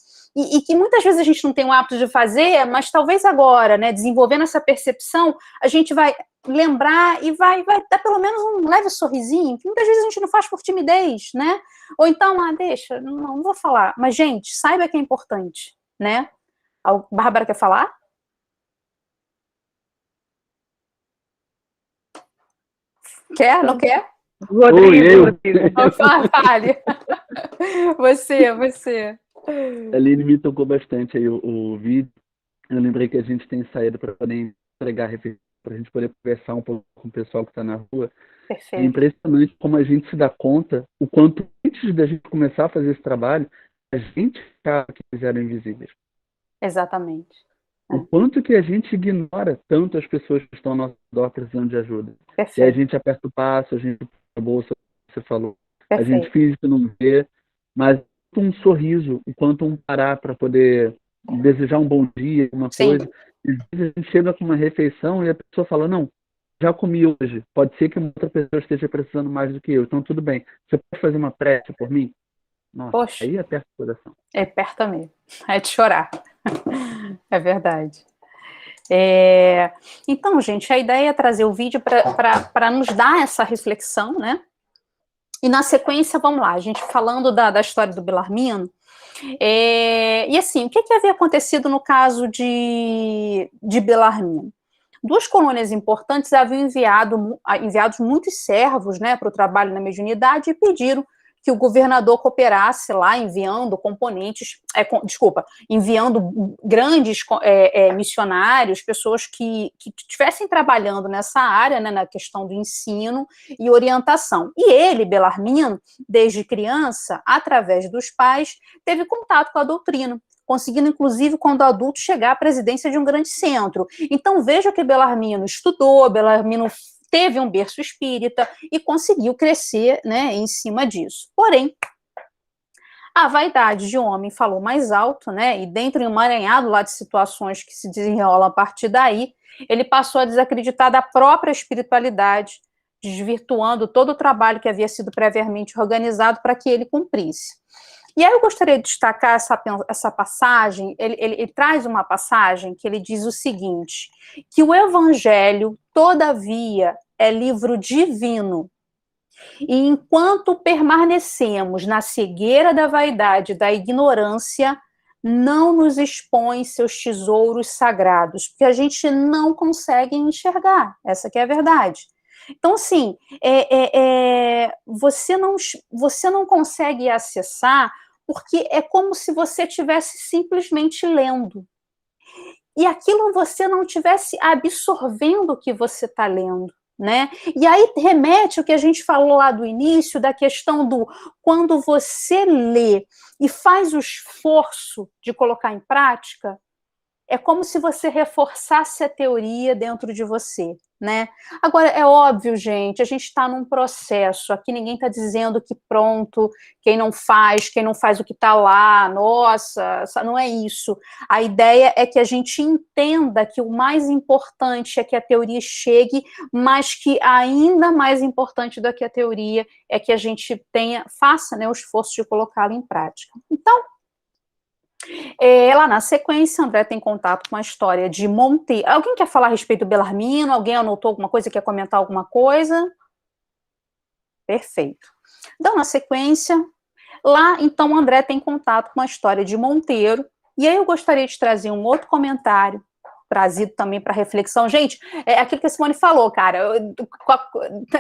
muitas vezes a gente não tem o hábito de fazer, mas talvez agora, né, desenvolvendo essa percepção, a gente vai lembrar e vai dar pelo menos um leve sorrisinho, que muitas vezes a gente não faz por timidez, né? Ou então, deixa, não vou falar. Mas, gente, saiba que é importante, né? A Bárbara quer falar? Quer? Não quer? Rodrigo. Fale. Você. A Aline me tocou bastante aí o vídeo. Eu lembrei que a gente tem saído para poder entregar refeição, para a gente poder conversar um pouco com o pessoal que está na rua. Perfeito. É impressionante como a gente se dá conta, o quanto antes da gente começar a fazer esse trabalho, a gente achava que eles eram invisíveis. Exatamente. O quanto que a gente ignora tanto as pessoas que estão ao nosso redor precisando de ajuda. Perfeito. E aí a gente aperta o passo, a gente põe a bolsa, você falou. Perfeito. A gente finge que não vê, mas um sorriso, enquanto um parar para poder desejar um bom dia, uma coisa. E às vezes a gente chega com uma refeição e a pessoa fala, não, já comi hoje, pode ser que uma outra pessoa esteja precisando mais do que eu, então tudo bem. Você pode fazer uma prece por mim? Nossa, poxa, aí aperta o coração. Aperta mesmo, é de chorar. É verdade. Então, gente, a ideia é trazer o vídeo para nos dar essa reflexão, né? E na sequência, vamos lá, a gente falando da história do Belarmino, e assim, o que havia acontecido no caso de Belarmino? Duas colônias importantes haviam enviado muitos servos, né, para o trabalho na mediunidade e pediram que o governador cooperasse lá, enviando enviando grandes missionários, pessoas que estivessem trabalhando nessa área, né, na questão do ensino e orientação. E ele, Belarmino, desde criança, através dos pais, teve contato com a doutrina, conseguindo, inclusive, quando adulto, chegar à presidência de um grande centro. Então, veja que Belarmino estudou, Belarmino teve um berço espírita e conseguiu crescer, né, em cima disso. Porém, a vaidade de homem falou mais alto, né, e dentro de um emaranhado lá de situações que se desenrolam a partir daí, ele passou a desacreditar da própria espiritualidade, desvirtuando todo o trabalho que havia sido previamente organizado para que ele cumprisse. E aí eu gostaria de destacar essa passagem, ele traz uma passagem que ele diz o seguinte, que o Evangelho, todavia, é livro divino, e enquanto permanecemos na cegueira da vaidade e da ignorância, não nos expõe seus tesouros sagrados, porque a gente não consegue enxergar, essa que é a verdade. Então, assim, você não consegue acessar porque é como se você estivesse simplesmente lendo. E aquilo você não estivesse absorvendo o que você está lendo, né? E aí remete ao que a gente falou lá do início, da questão do quando você lê e faz o esforço de colocar em prática, é como se você reforçasse a teoria dentro de você, né? Agora, é óbvio, gente, a gente está num processo, aqui ninguém está dizendo que pronto, quem não faz o que está lá, nossa, não é isso. A ideia é que a gente entenda que o mais importante é que a teoria chegue, mas que ainda mais importante do que a teoria é que a gente faça, né, o esforço de colocá-la em prática. Então, lá na sequência, André tem contato com a história de Monteiro. Alguém quer falar a respeito do Belarmino? Alguém anotou alguma coisa? Quer comentar alguma coisa? Perfeito. Então, na sequência, lá, então, André tem contato com a história de Monteiro. E aí eu gostaria de trazer um outro comentário, trazido também para reflexão. Gente, é aquilo que a Simone falou, cara,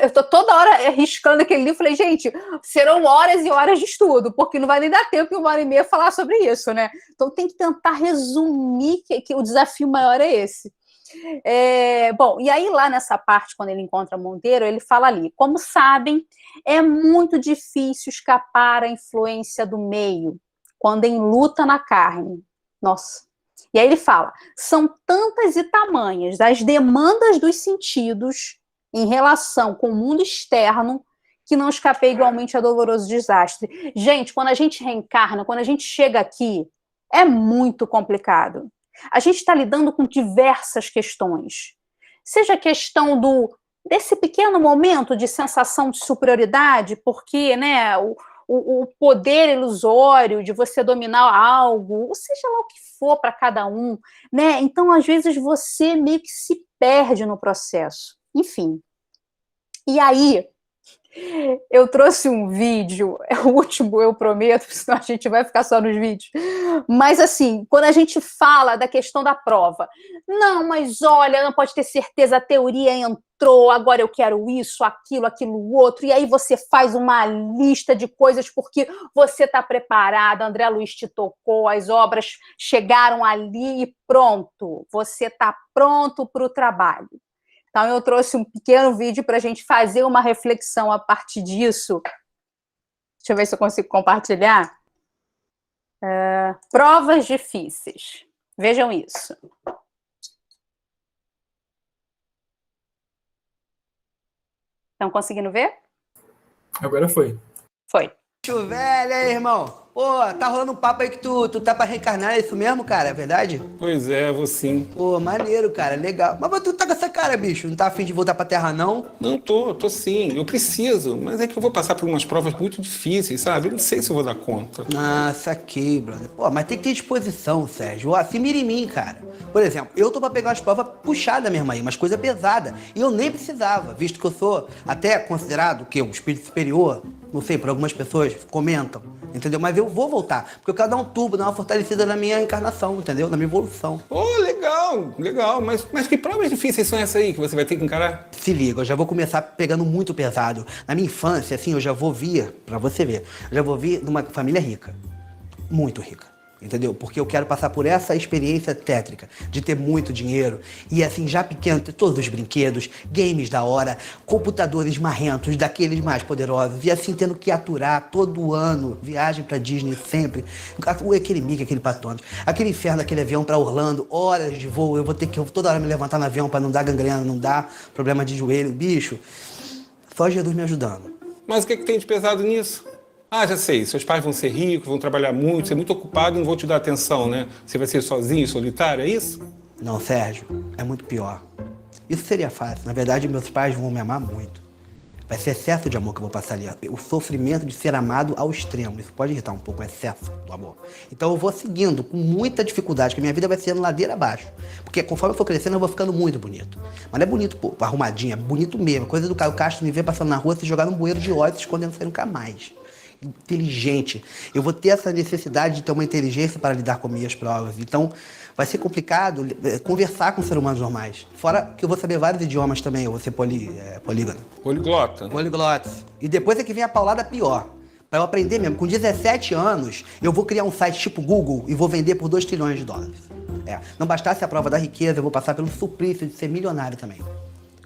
eu tô toda hora riscando aquele livro, falei, gente, serão horas e horas de estudo, porque não vai nem dar tempo em 1h30 falar sobre isso, né? Então tem que tentar resumir, que o desafio maior é esse. Bom, e aí lá nessa parte, quando ele encontra Monteiro, ele fala ali, como sabem, é muito difícil escapar à influência do meio, quando em luta na carne. Nossa. E aí ele fala, são tantas e tamanhas as demandas dos sentidos em relação com o mundo externo que não escapei igualmente a doloroso desastre. Gente, quando a gente reencarna, quando a gente chega aqui, é muito complicado. A gente está lidando com diversas questões. Seja a questão desse pequeno momento de sensação de superioridade, porque, né, o poder ilusório de você dominar algo, ou seja lá o que for para cada um, né? Então, às vezes, você meio que se perde no processo. Enfim. E aí, eu trouxe um vídeo, é o último, eu prometo, senão a gente vai ficar só nos vídeos. Mas, assim, quando a gente fala da questão da prova, não, mas olha, não pode ter certeza, a teoria entrou, agora eu quero isso, aquilo, outro, e aí você faz uma lista de coisas porque você está preparado, André Luiz te tocou, as obras chegaram ali e pronto, você está pronto para o trabalho. Então, eu trouxe um pequeno vídeo para a gente fazer uma reflexão a partir disso. Deixa eu ver se eu consigo compartilhar. Provas difíceis. Vejam isso. Estão conseguindo ver? Agora foi. Foi. Velho, aí, irmão. Pô, tá rolando um papo aí que tu tá pra reencarnar, é isso mesmo, cara? É verdade? Pois é, vou sim. Pô, maneiro, cara, legal. Mas tu tá com essa cara, bicho? Não tá afim de voltar pra Terra, não? Não tô sim. Eu preciso, mas é que eu vou passar por umas provas muito difíceis, sabe? Eu não sei se eu vou dar conta. Ah, saquei, brother. Pô, mas tem que ter disposição, Sérgio. Ó, se mira em mim, cara. Por exemplo, eu tô pra pegar umas provas puxadas mesmo aí, umas coisas pesadas. E eu nem precisava, visto que eu sou até considerado, um espírito superior. Não sei, por algumas pessoas comentam, entendeu? Mas eu vou voltar, porque eu quero dar um turbo, dar uma fortalecida na minha encarnação, entendeu? Na minha evolução. Legal. Mas que provas difíceis são essas aí que você vai ter que encarar? Se liga, eu já vou começar pegando muito pesado. Na minha infância, assim, eu já vou vir, pra você ver, eu já vou vir de uma família rica. Muito rica. Entendeu? Porque eu quero passar por essa experiência tétrica de ter muito dinheiro e assim, já pequeno, ter todos os brinquedos, games da hora, computadores marrentos, daqueles mais poderosos e assim, tendo que aturar todo ano, viagem pra Disney sempre, aquele Mickey, aquele Patônio, aquele inferno, aquele avião pra Orlando, horas de voo, eu vou ter que toda hora me levantar no avião pra não dar gangrena, não dar problema de joelho, bicho, só Jesus me ajudando. Mas o que tem de pesado nisso? Ah, já sei, seus pais vão ser ricos, vão trabalhar muito, ser muito ocupado e não vão te dar atenção, né? Você vai ser sozinho, solitário, é isso? Não, Sérgio, é muito pior. Isso seria fácil. Na verdade, meus pais vão me amar muito. Vai ser excesso de amor que eu vou passar ali. O sofrimento de ser amado ao extremo. Isso pode irritar um pouco o excesso do amor. Então eu vou seguindo com muita dificuldade, porque minha vida vai sendo ladeira abaixo. Porque conforme eu for crescendo, eu vou ficando muito bonito. Mas não é bonito, pô, arrumadinho, é bonito mesmo. Coisa do Caio Castro me ver passando na rua, se jogar num bueiro de óleo, se escondendo, sem nunca mais. Inteligente. Eu vou ter essa necessidade de ter uma inteligência para lidar com minhas provas. Então, vai ser complicado conversar com seres humanos normais. Fora que eu vou saber vários idiomas também. Eu vou ser políglota. Poliglota. Poliglota. E depois é que vem a paulada pior. Para eu aprender mesmo. Com 17 anos, eu vou criar um site tipo Google e vou vender por 2 trilhões de dólares. Não bastasse a prova da riqueza, eu vou passar pelo suplício de ser milionário também.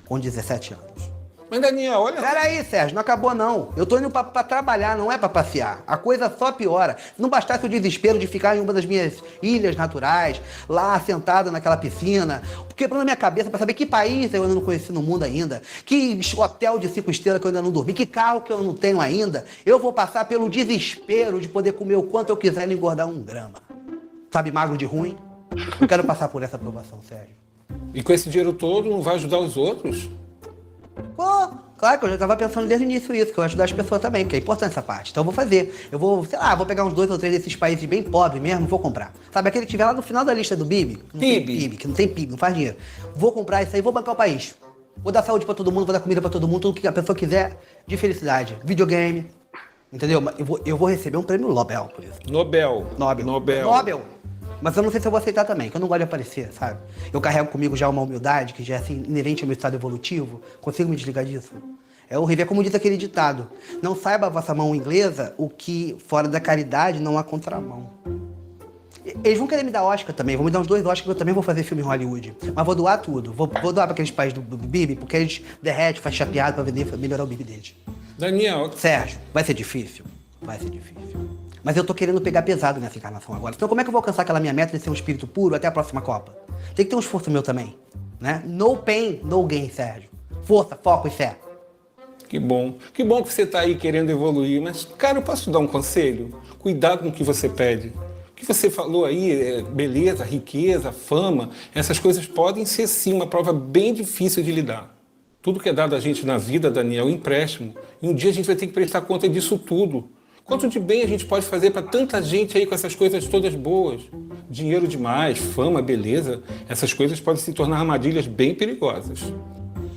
Com 17 anos. Mas, Daniel, olha... Peraí, Sérgio, não acabou não. Eu tô indo pra trabalhar, não é pra passear. A coisa só piora. Não bastasse o desespero de ficar em uma das minhas ilhas naturais, lá sentado naquela piscina, quebrando a minha cabeça pra saber que país eu ainda não conheci no mundo ainda, que hotel de 5 estrelas que eu ainda não dormi, que carro que eu não tenho ainda. Eu vou passar pelo desespero de poder comer o quanto eu quiser e não engordar 1 grama. Sabe, magro de ruim? Eu quero passar por essa aprovação, Sérgio. E com esse dinheiro todo não vai ajudar os outros? Pô, claro que eu já estava pensando desde o início isso, que eu vou ajudar as pessoas também, porque é importante essa parte. Então eu vou fazer. Eu vou, sei lá, vou pegar uns 2 ou 3 desses países bem pobres mesmo, vou comprar. Sabe, aquele que tiver lá no final da lista do PIB? Que não tem PIB, não faz dinheiro. Vou comprar isso aí, vou bancar o país. Vou dar saúde pra todo mundo, vou dar comida pra todo mundo, tudo que a pessoa quiser de felicidade. Videogame, entendeu? Eu vou receber um prêmio Nobel por isso. Nobel. Mas eu não sei se eu vou aceitar também, que eu não gosto de aparecer, sabe? Eu carrego comigo já uma humildade, que já é assim, inerente ao meu estado evolutivo. Consigo me desligar disso? É horrível, é como diz aquele ditado. Não saiba a vossa mão inglesa o que fora da caridade não há contramão. Eles vão querer me dar Oscar também, vão me dar uns 2 Oscars, que eu também vou fazer filme em Hollywood. Mas vou doar tudo, vou doar pra aqueles países do Bibi, porque eles derretem, faz chapeado pra vender, melhorar o Bibi deles. Daniel... Sérgio, vai ser difícil? Vai ser difícil. Mas eu tô querendo pegar pesado nessa encarnação agora. Então como é que eu vou alcançar aquela minha meta de ser um espírito puro até a próxima Copa? Tem que ter um esforço meu também, né? No pain, no gain, Sérgio. Força, foco e fé. Que bom que você tá aí querendo evoluir, mas, cara, eu posso te dar um conselho? Cuidado com o que você pede. O que você falou aí, beleza, riqueza, fama, essas coisas podem ser sim uma prova bem difícil de lidar. Tudo que é dado a gente na vida, Daniel, é um empréstimo. E um dia a gente vai ter que prestar conta disso tudo. Quanto de bem a gente pode fazer para tanta gente aí com essas coisas todas boas? Dinheiro demais, fama, beleza, essas coisas podem se tornar armadilhas bem perigosas.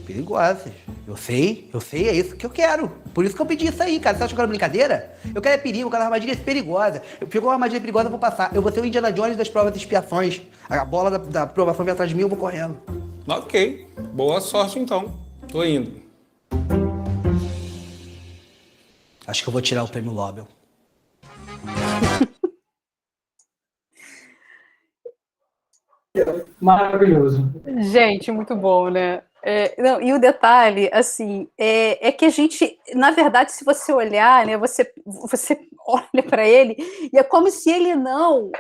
Perigosas. Eu sei, é isso que eu quero. Por isso que eu pedi isso aí, cara. Você acha que eu quero brincadeira? Eu quero é perigo, eu quero armadilha perigosa. Eu pego uma armadilha perigosa, eu vou passar. Eu vou ser o Indiana Jones das provas de expiações. A bola da aprovação vem atrás de mim, eu vou correndo. Ok. Boa sorte, então. Tô indo. Acho que eu vou tirar o prêmio Nobel. Maravilhoso. Gente, muito bom, né? Não, e o detalhe, assim, é que a gente, na verdade, se você olhar, né, você olha para ele e é como se ele não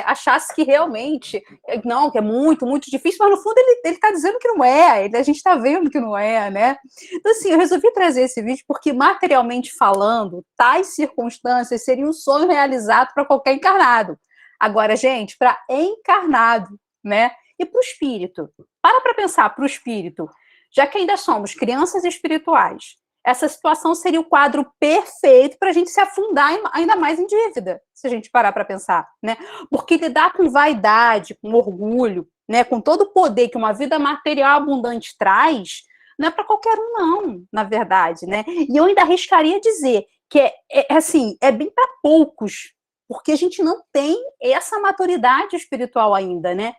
achasse que realmente, não, que é muito, muito difícil, mas no fundo ele está dizendo que não é, a gente está vendo que não é, né? Então, assim, eu resolvi trazer esse vídeo porque, materialmente falando, tais circunstâncias seriam um sonho realizado para qualquer encarnado. Agora, gente, para encarnado, né? E para o espírito? Para pensar para o espírito, já que ainda somos crianças espirituais, essa situação seria o quadro perfeito para a gente se afundar ainda mais em dívida, se a gente parar para pensar, né? Porque lidar com vaidade, com orgulho, né, com todo o poder que uma vida material abundante traz, não é para qualquer um, não, na verdade, né? E eu ainda arriscaria dizer que assim, é bem para poucos, porque a gente não tem essa maturidade espiritual ainda, né?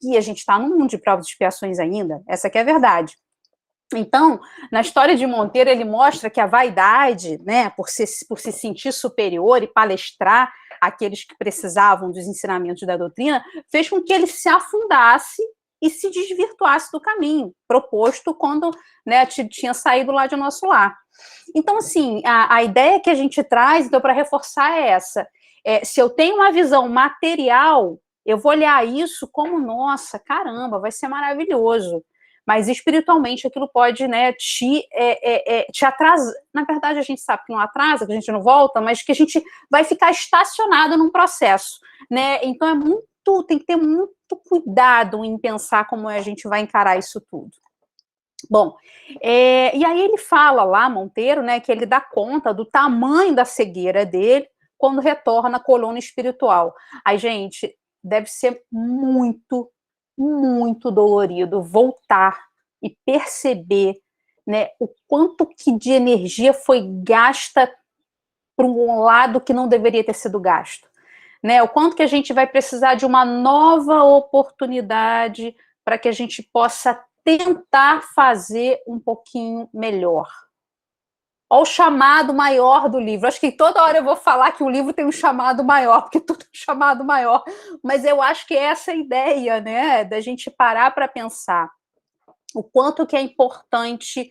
E a gente está num mundo de provas e expiações ainda, essa que é a verdade. Então, na história de Monteiro, ele mostra que a vaidade, né, por se sentir superior e palestrar aqueles que precisavam dos ensinamentos da doutrina, fez com que ele se afundasse e se desvirtuasse do caminho proposto quando, né, tinha saído lá de nosso lar. Então, assim, a ideia que a gente traz, então, para reforçar é essa. Se eu tenho uma visão material, eu vou olhar isso como, nossa, caramba, vai ser maravilhoso. Mas espiritualmente aquilo pode, né, te atrasar. Na verdade, a gente sabe que não atrasa, que a gente não volta, mas que a gente vai ficar estacionado num processo, né? Então tem que ter muito cuidado em pensar como a gente vai encarar isso tudo. Bom, e aí ele fala lá, Monteiro, né, que ele dá conta do tamanho da cegueira dele quando retorna à coluna espiritual. Aí, gente, deve ser muito, muito dolorido voltar e perceber, né, o quanto que de energia foi gasta para um lado que não deveria ter sido gasto, né? O quanto que a gente vai precisar de uma nova oportunidade para que a gente possa tentar fazer um pouquinho melhor. Olha o chamado maior do livro. Acho que toda hora eu vou falar que o livro tem um chamado maior, porque tudo é um chamado maior. Mas eu acho que é essa a ideia, né? Da gente parar para pensar o quanto que é importante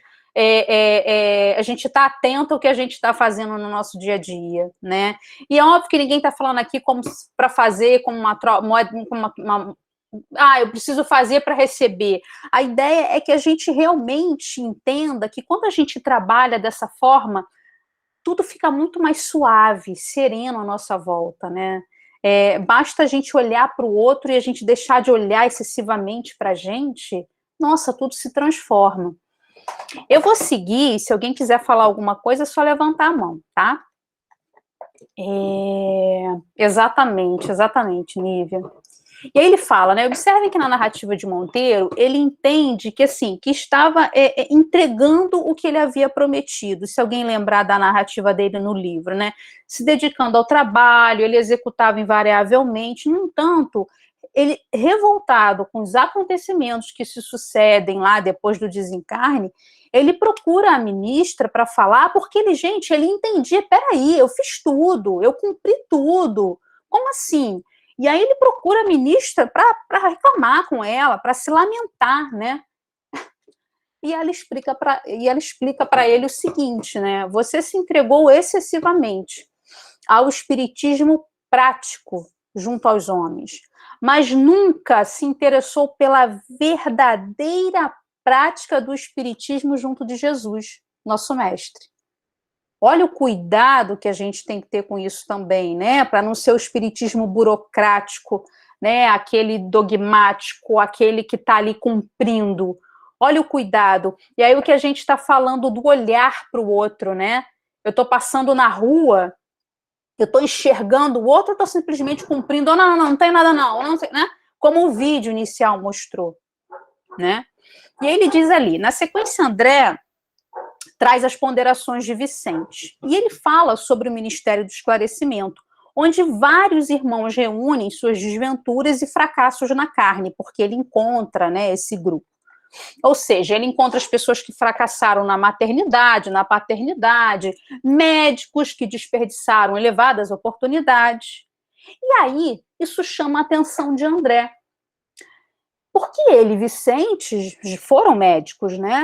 a gente está atento ao que a gente está fazendo no nosso dia a dia, né? E é óbvio que ninguém está falando aqui como para fazer, como eu preciso fazer para receber. A ideia é que a gente realmente entenda que quando a gente trabalha dessa forma, tudo fica muito mais suave, sereno à nossa volta, né? Basta a gente olhar para o outro e a gente deixar de olhar excessivamente para a gente, nossa, tudo se transforma. Eu vou seguir, se alguém quiser falar alguma coisa, é só levantar a mão, tá? Exatamente, Nívia. E aí ele fala, né? Observem que na narrativa de Monteiro, ele entende que, assim, que estava entregando o que ele havia prometido. Se alguém lembrar da narrativa dele no livro, né? Se dedicando ao trabalho, ele executava invariavelmente. No entanto, ele, revoltado com os acontecimentos que se sucedem lá depois do desencarne, ele procura a ministra para falar, porque ele entendia, peraí, eu fiz tudo, eu cumpri tudo. Como assim? E aí ele procura a ministra para reclamar com ela, para se lamentar, né? E ela explica para ele o seguinte, né? Você se entregou excessivamente ao espiritismo prático junto aos homens, mas nunca se interessou pela verdadeira prática do espiritismo junto de Jesus, nosso mestre. Olha o cuidado que a gente tem que ter com isso também, né? Para não ser o espiritismo burocrático, né? Aquele dogmático, aquele que está ali cumprindo. Olha o cuidado. E aí o que a gente está falando do olhar para o outro, né? Eu estou passando na rua, eu estou enxergando o outro, eu estou simplesmente cumprindo. Não tem nada não sei, né? Como o vídeo inicial mostrou, né? E aí ele diz ali, na sequência, André traz as ponderações de Vicente. E ele fala sobre o Ministério do Esclarecimento, onde vários irmãos reúnem suas desventuras e fracassos na carne, porque ele encontra, né, esse grupo. Ou seja, ele encontra as pessoas que fracassaram na maternidade, na paternidade, médicos que desperdiçaram elevadas oportunidades. E aí, isso chama a atenção de André. Porque ele e Vicente foram médicos, né?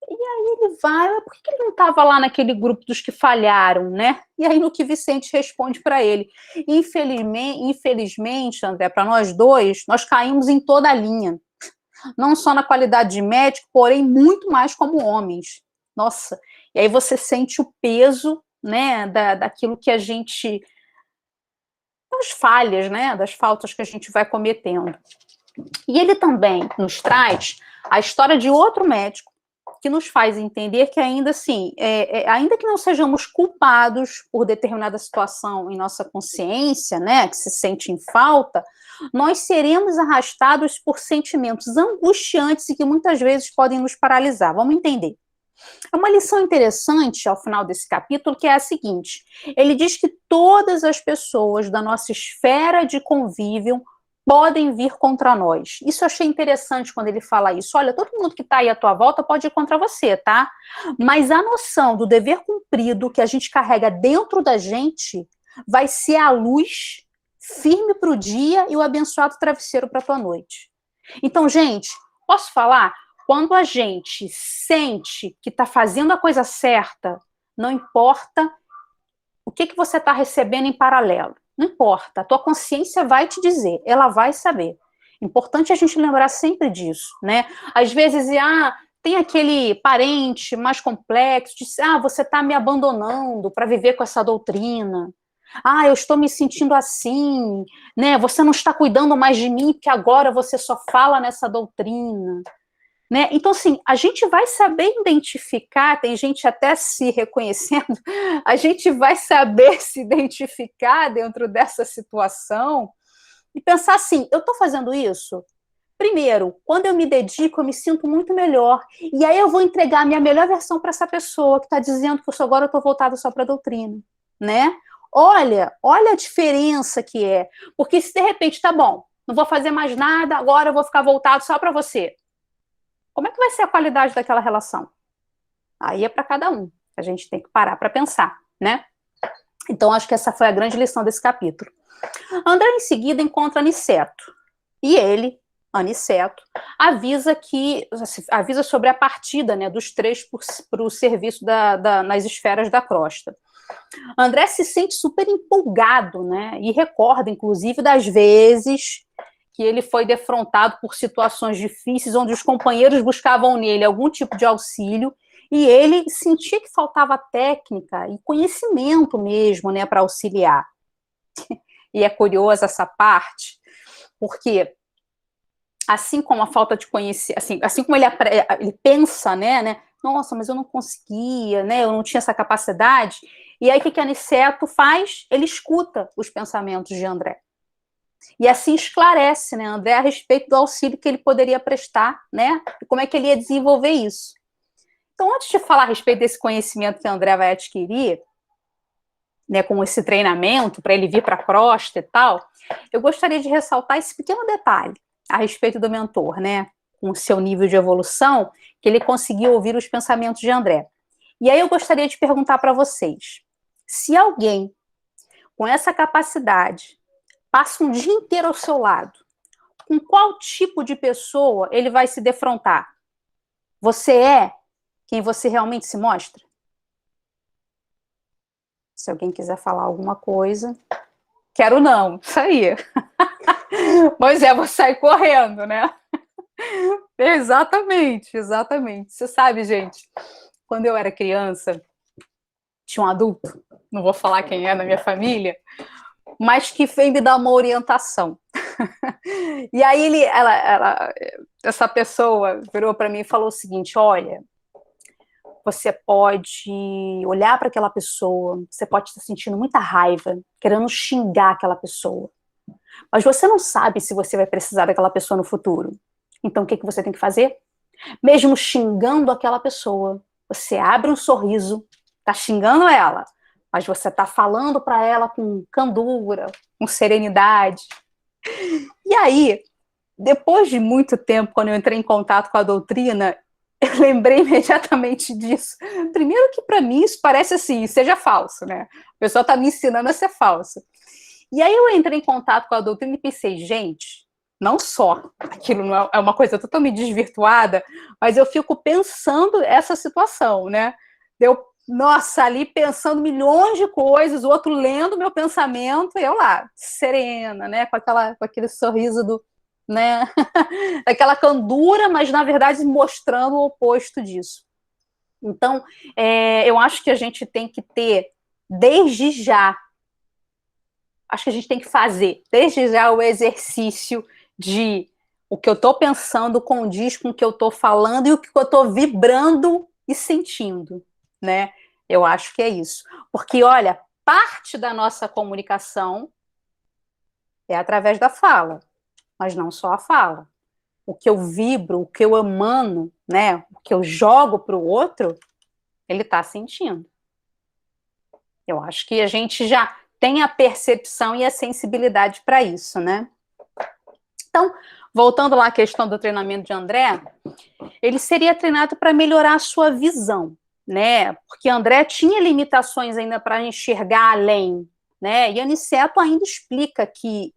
E aí ele vai, por que ele não estava lá naquele grupo dos que falharam, né? E aí no que Vicente responde para ele, infelizmente, André, para nós dois, nós caímos em toda a linha, não só na qualidade de médico, porém muito mais como homens. Nossa, e aí você sente o peso, né, daquilo que a gente, das falhas, né, das faltas que a gente vai cometendo. E ele também nos traz a história de outro médico, que nos faz entender que ainda assim, ainda que não sejamos culpados por determinada situação em nossa consciência, né, que se sente em falta, nós seremos arrastados por sentimentos angustiantes e que muitas vezes podem nos paralisar. Vamos entender. É uma lição interessante ao final desse capítulo, que é a seguinte: ele diz que todas as pessoas da nossa esfera de convívio podem vir contra nós. Isso eu achei interessante quando ele fala isso. Olha, todo mundo que está aí à tua volta pode ir contra você, tá? Mas a noção do dever cumprido que a gente carrega dentro da gente vai ser a luz firme para o dia e o abençoado travesseiro para a tua noite. Então, gente, posso falar? Quando a gente sente que está fazendo a coisa certa, não importa o que você está recebendo em paralelo. Não importa, a tua consciência vai te dizer, ela vai saber. Importante a gente lembrar sempre disso, né? Às vezes, tem aquele parente mais complexo, diz, você está me abandonando para viver com essa doutrina. Eu estou me sentindo assim, né? Você não está cuidando mais de mim, porque agora você só fala nessa doutrina. Né? Então, assim, a gente vai saber identificar, tem gente até se reconhecendo, a gente vai saber se identificar dentro dessa situação e pensar assim, eu estou fazendo isso? Primeiro, quando eu me dedico, eu me sinto muito melhor, e aí eu vou entregar a minha melhor versão para essa pessoa que está dizendo que agora eu estou voltada só para a doutrina, né? Olha a diferença que é, porque se de repente, tá bom, não vou fazer mais nada, agora eu vou ficar voltado só para você. Como é que vai ser a qualidade daquela relação? Aí é para cada um. A gente tem que parar para pensar, né? Então, acho que essa foi a grande lição desse capítulo. André, em seguida, encontra Aniceto. E ele, Aniceto, avisa sobre a partida, né, dos 3 para o serviço nas esferas da crosta. André se sente super empolgado, né, e recorda, inclusive, das vezes que ele foi defrontado por situações difíceis, onde os companheiros buscavam nele algum tipo de auxílio, e ele sentia que faltava técnica e conhecimento mesmo, né, para auxiliar. E é curiosa essa parte, porque assim como a falta de conhecimento, assim como ele pensa, né, nossa, mas eu não conseguia, né, eu não tinha essa capacidade, e aí o que Aniceto faz? Ele escuta os pensamentos de André. E assim esclarece, né, André a respeito do auxílio que ele poderia prestar, né, e como é que ele ia desenvolver isso. Então, antes de falar a respeito desse conhecimento que André vai adquirir, né, com esse treinamento para ele vir para a crosta e tal, eu gostaria de ressaltar esse pequeno detalhe a respeito do mentor, né, com o seu nível de evolução, que ele conseguiu ouvir os pensamentos de André. E aí eu gostaria de perguntar para vocês, se alguém com essa capacidade passa um dia inteiro ao seu lado, com qual tipo de pessoa ele vai se defrontar? Você é quem você realmente se mostra? Se alguém quiser falar alguma coisa... Quero não, isso aí. Pois é, vou sair correndo, né? Exatamente. Você sabe, gente, quando eu era criança, tinha um adulto, não vou falar quem é na minha família, mas que veio me dar uma orientação. E aí essa pessoa virou para mim e falou o seguinte: olha, você pode olhar para aquela pessoa, você pode estar sentindo muita raiva, querendo xingar aquela pessoa, mas você não sabe se você vai precisar daquela pessoa no futuro. Então o que você tem que fazer? Mesmo xingando aquela pessoa, você abre um sorriso, está xingando ela, mas você está falando para ela com candura, com serenidade. E aí, depois de muito tempo, quando eu entrei em contato com a doutrina, eu lembrei imediatamente disso. Primeiro que para mim isso parece assim, seja falso, né? A pessoa está me ensinando a ser falso. E aí eu entrei em contato com a doutrina e pensei, gente, não só aquilo não é uma coisa totalmente desvirtuada, mas eu fico pensando essa situação, né? Nossa, ali pensando milhões de coisas, o outro lendo meu pensamento, e eu lá, serena, né? Com aquele sorriso né? Aquela candura, mas na verdade mostrando o oposto disso. Então, eu acho que a gente tem que ter, desde já, acho que a gente tem que fazer, desde já, o exercício de o que eu estou pensando condiz com o que eu estou falando e o que eu estou vibrando e sentindo, né? Eu acho que é isso. Porque, olha, parte da nossa comunicação é através da fala, mas não só a fala. O que eu vibro, o que eu emano, né, o que eu jogo para o outro, ele está sentindo. Eu acho que a gente já tem a percepção e a sensibilidade para isso, né? Então, voltando lá à questão do treinamento de André, ele seria treinado para melhorar a sua visão, né? Porque André tinha limitações ainda para enxergar além, né? E Aniceto ainda explica que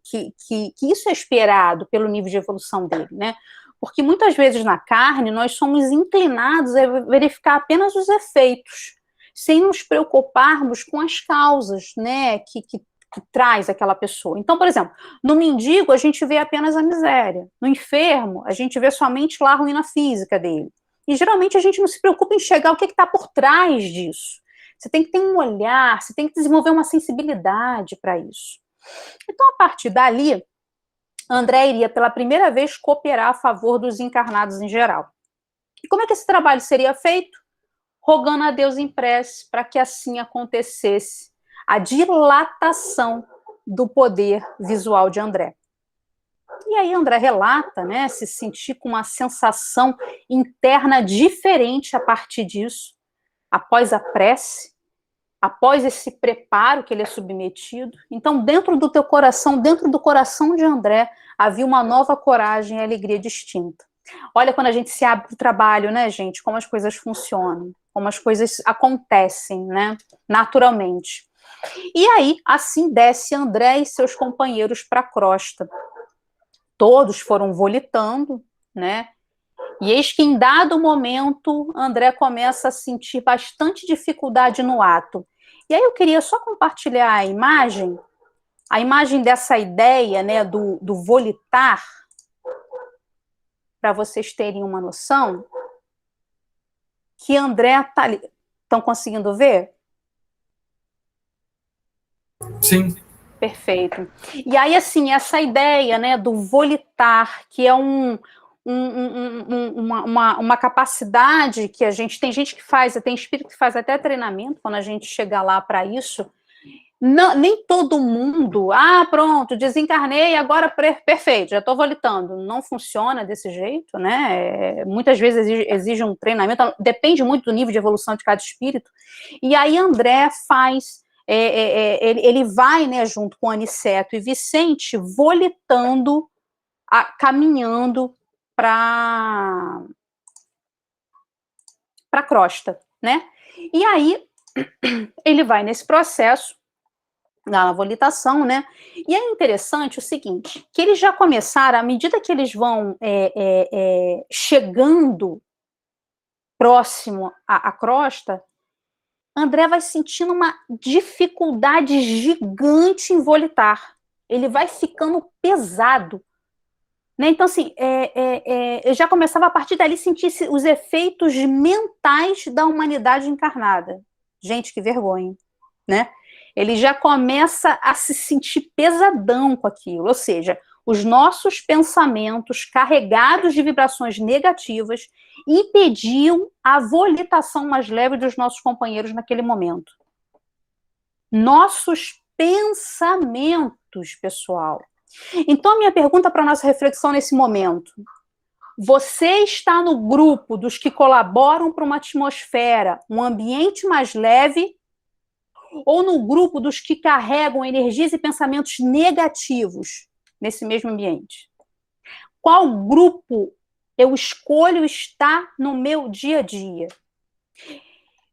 isso é esperado pelo nível de evolução dele, né? Porque muitas vezes na carne nós somos inclinados a verificar apenas os efeitos, sem nos preocuparmos com as causas, né, que traz aquela pessoa. Então, por exemplo, no mendigo a gente vê apenas a miséria, no enfermo a gente vê somente lá a ruína física dele. E geralmente a gente não se preocupa em enxergar o que está por trás disso. Você tem que ter um olhar, você tem que desenvolver uma sensibilidade para isso. Então, a partir dali, André iria pela primeira vez cooperar a favor dos encarnados em geral. E como é que esse trabalho seria feito? Rogando a Deus em prece para que assim acontecesse a dilatação do poder visual de André. E aí André relata, né, se sentir com uma sensação interna diferente a partir disso, após a prece, após esse preparo que ele é submetido. Então, dentro do teu coração, dentro do coração de André, havia uma nova coragem e alegria distinta. Olha quando a gente se abre para o trabalho, né, gente, como as coisas funcionam, como as coisas acontecem, né, naturalmente. E aí, assim desce André e seus companheiros para a crosta. todos foram volitando, né? E eis que em dado momento, André começa a sentir bastante dificuldade no ato. E aí eu queria só compartilhar a imagem dessa ideia, né, do volitar, para vocês terem uma noção, que André está ali. Estão conseguindo ver? Sim. Perfeito. E aí, assim, essa ideia, né, do volitar, que é uma capacidade que a gente, tem gente que faz, tem espírito que faz até treinamento, quando a gente chega lá para isso, não, nem todo mundo, pronto, desencarnei, agora perfeito, já estou volitando. Não funciona desse jeito, né? Muitas vezes exige um treinamento, depende muito do nível de evolução de cada espírito. E aí André faz, ele vai, né, junto com Aniceto e Vicente, volitando, caminhando para a crosta, né? E aí ele vai nesse processo na volitação, né? E é interessante o seguinte, que eles já começaram, à medida que eles vão chegando próximo à crosta, André vai sentindo uma dificuldade gigante em volitar. Ele vai ficando pesado, né? Então, assim, eu já começava a partir dali sentir os efeitos mentais da humanidade encarnada. Gente, que vergonha, né? Ele já começa a se sentir pesadão com aquilo, ou seja, os nossos pensamentos carregados de vibrações negativas impediam a volitação mais leve dos nossos companheiros naquele momento. Nossos pensamentos, pessoal. Então, a minha pergunta para a nossa reflexão nesse momento: você está no grupo dos que colaboram para uma atmosfera, um ambiente mais leve, ou no grupo dos que carregam energias e pensamentos negativos nesse mesmo ambiente? Qual grupo eu escolho estar no meu dia a dia?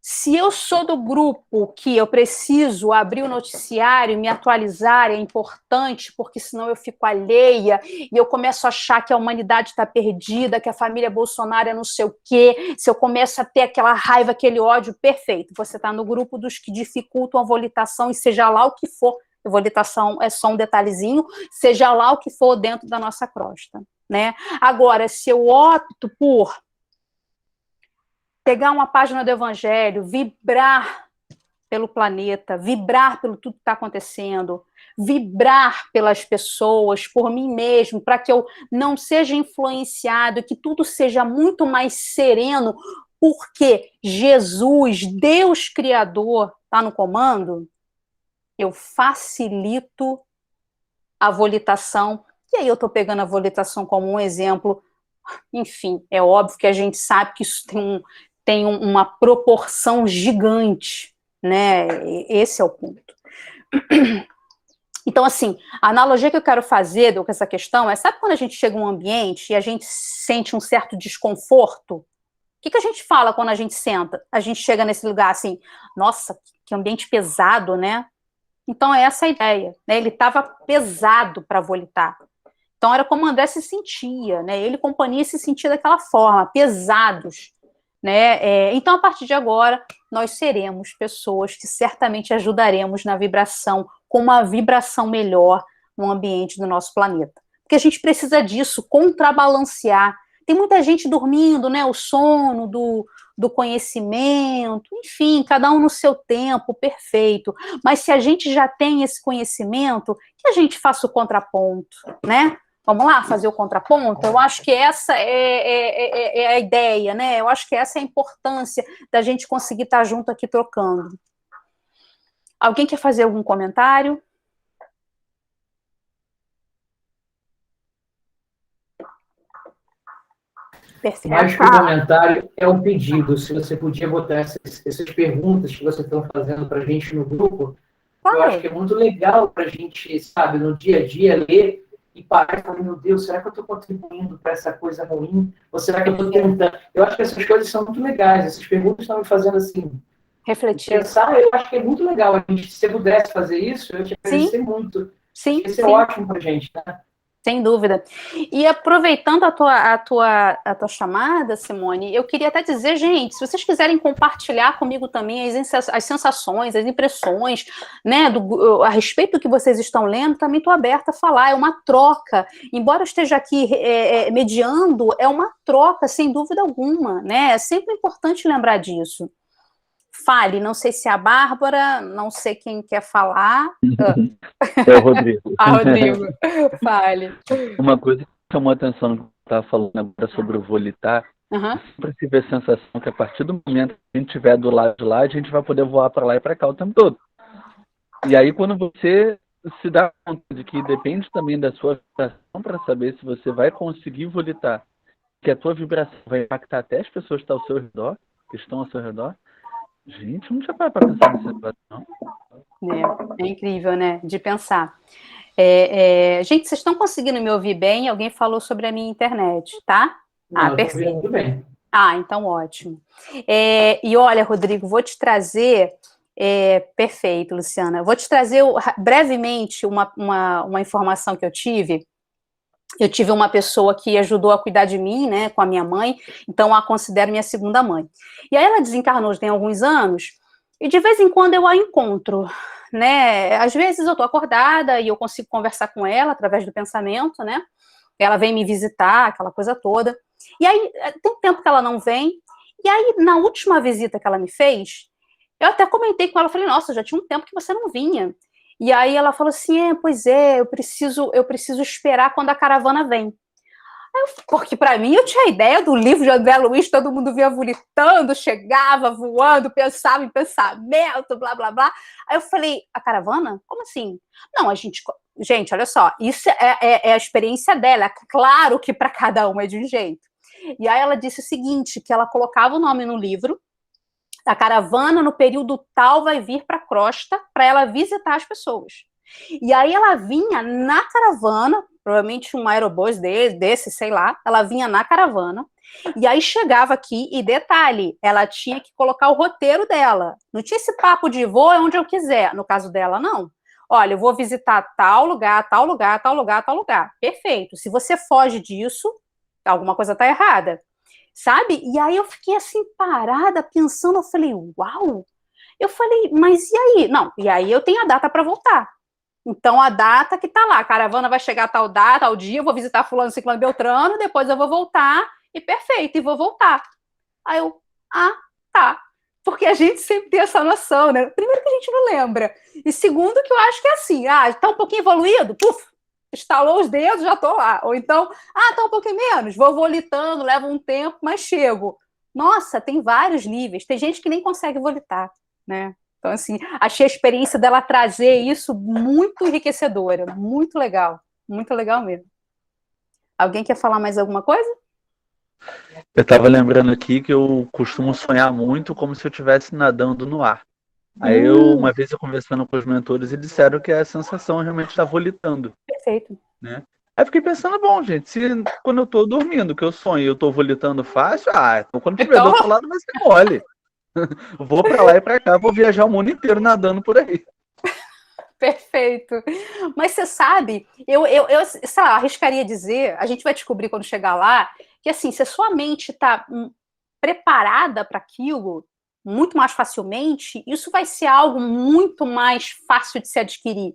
Se eu sou do grupo que eu preciso abrir o noticiário e me atualizar, é importante, porque senão eu fico alheia e eu começo a achar que a humanidade está perdida, que a família Bolsonaro é não sei o quê, se eu começo a ter aquela raiva, aquele ódio, perfeito, você está no grupo dos que dificultam a volitação, e seja lá o que for, a volitação é só um detalhezinho, seja lá o que for dentro da nossa crosta, né? Agora, se eu opto por pegar uma página do Evangelho, vibrar pelo planeta, vibrar pelo tudo que está acontecendo, vibrar pelas pessoas, por mim mesmo, para que eu não seja influenciado, que tudo seja muito mais sereno, porque Jesus, Deus Criador, está no comando, eu facilito a volitação. E aí eu estou pegando a volitação como um exemplo. Enfim, é óbvio que a gente sabe que isso tem uma proporção gigante, né? Esse é o ponto. Então, assim, a analogia que eu quero fazer com essa questão é, sabe quando a gente chega em um ambiente e a gente sente um certo desconforto? O que a gente fala quando a gente senta? A gente chega nesse lugar assim, nossa, que ambiente pesado, né? Então, é essa a ideia, né? Ele estava pesado para volitar. Então, era como o André se sentia, né? Ele e companhia se sentia daquela forma, pesados, né? Então, a partir de agora, nós seremos pessoas que certamente ajudaremos na vibração, com uma vibração melhor no ambiente do nosso planeta. Porque a gente precisa disso, contrabalancear. Tem muita gente dormindo, né? O sono do conhecimento, enfim, cada um no seu tempo, perfeito. Mas se a gente já tem esse conhecimento, que a gente faça o contraponto, né? Vamos lá fazer o contraponto? Eu acho que essa é a ideia, né? Eu acho que essa é a importância da gente conseguir estar junto aqui trocando. Alguém quer fazer algum comentário? Mais que um comentário, é um pedido. Se você podia botar essas perguntas que vocês estão fazendo para a gente no grupo, eu acho que é muito legal para a gente, sabe, no dia a dia, ler e parar e falar, meu Deus, será que eu estou contribuindo para essa coisa ruim? Ou será que eu estou tentando? Eu acho que essas coisas são muito legais. Essas perguntas estão me fazendo assim, refletir. Pensar, eu acho que é muito legal. A gente, se eu pudesse fazer isso, eu te agradecer muito. Sim, isso é ótimo para a gente, né? Sem dúvida. E aproveitando a tua chamada, Simone, eu queria até dizer, gente, se vocês quiserem compartilhar comigo também as sensações, as impressões, né, a respeito do que vocês estão lendo, também estou aberta a falar, é uma troca. Embora eu esteja aqui mediando, é uma troca, sem dúvida alguma, né? É sempre importante lembrar disso. Fale, não sei se é a Bárbara, não sei quem quer falar. É o Rodrigo. Rodrigo, fale. Uma coisa que chamou a atenção no que você estava falando agora sobre o volitar, sempre tive a sensação que a partir do momento que a gente estiver do lado de lá, a gente vai poder voar para lá e para cá o tempo todo. E aí quando você se dá conta de que depende também da sua vibração para saber se você vai conseguir volitar, que a tua vibração vai impactar até as pessoas que estão ao seu redor, que estão ao seu redor. Gente, não tinha para pensar nessa situação. É incrível, né? De pensar. Gente, vocês estão conseguindo me ouvir bem? Alguém falou sobre a minha internet, tá? Perfeito. Tudo bem. Então ótimo. E olha, Rodrigo, vou te trazer... perfeito, Luciana. Vou te trazer brevemente uma informação que eu tive. Eu tive uma pessoa que ajudou a cuidar de mim, né, com a minha mãe, então a considero minha segunda mãe. E aí ela desencarnou tem alguns anos, e de vez em quando eu a encontro, né, às vezes eu tô acordada e eu consigo conversar com ela através do pensamento, né, ela vem me visitar, aquela coisa toda, e aí tem tempo que ela não vem, e aí na última visita que ela me fez, eu até comentei com ela, falei, nossa, já tinha um tempo que você não vinha. E aí ela falou assim, pois é, eu preciso esperar quando a caravana vem. Porque para mim eu tinha a ideia do livro de André Luiz, todo mundo vinha volitando, chegava, voando, pensava em pensamento, blá, blá, blá. Aí eu falei, a caravana? Como assim? Não, gente, olha só, isso é a experiência dela, claro que para cada um é de um jeito. E aí ela disse o seguinte, que ela colocava o nome no livro, a caravana no período tal vai vir para a crosta para ela visitar as pessoas. E aí ela vinha na caravana, provavelmente um aerobus desse, sei lá, ela vinha na caravana, e aí chegava aqui, e detalhe, ela tinha que colocar o roteiro dela. Não tinha esse papo de vou onde eu quiser. No caso dela, não. Olha, eu vou visitar tal lugar, tal lugar, tal lugar, tal lugar. Perfeito. Se você foge disso, alguma coisa está errada. Sabe? E aí eu fiquei assim, parada, pensando, eu falei, uau! Eu falei, mas e aí? Não, e aí eu tenho a data para voltar. Então, a data que tá lá, a caravana vai chegar a tal data, tal dia, eu vou visitar fulano, ciclano, beltrano, depois eu vou voltar, e perfeito, e vou voltar. Aí eu, tá. Porque a gente sempre tem essa noção, né? Primeiro que a gente não lembra. E segundo que eu acho que é assim, tá um pouquinho evoluído, puf, estalou os dedos, já tô lá. Ou então, tá um pouquinho menos, vou volitando, leva um tempo, mas chego. Nossa, tem vários níveis. Tem gente que nem consegue volitar, né? Então, assim, achei a experiência dela trazer isso muito enriquecedora, muito legal mesmo. Alguém quer falar mais alguma coisa? Eu estava lembrando aqui que eu costumo sonhar muito como se eu estivesse nadando no ar. Aí uma vez eu conversando com os mentores, eles disseram que a sensação realmente está volitando. Perfeito. Né? Aí eu fiquei pensando, bom, gente, se quando eu estou dormindo, que eu sonho e eu estou volitando fácil, então quando tiver do outro lado vai ser mole. Vou para lá e para cá, vou viajar o mundo inteiro nadando por aí. Perfeito. Mas você sabe, eu sei lá, arriscaria dizer, a gente vai descobrir quando chegar lá, que assim, se a sua mente está preparada para aquilo, muito mais facilmente, isso vai ser algo muito mais fácil de se adquirir.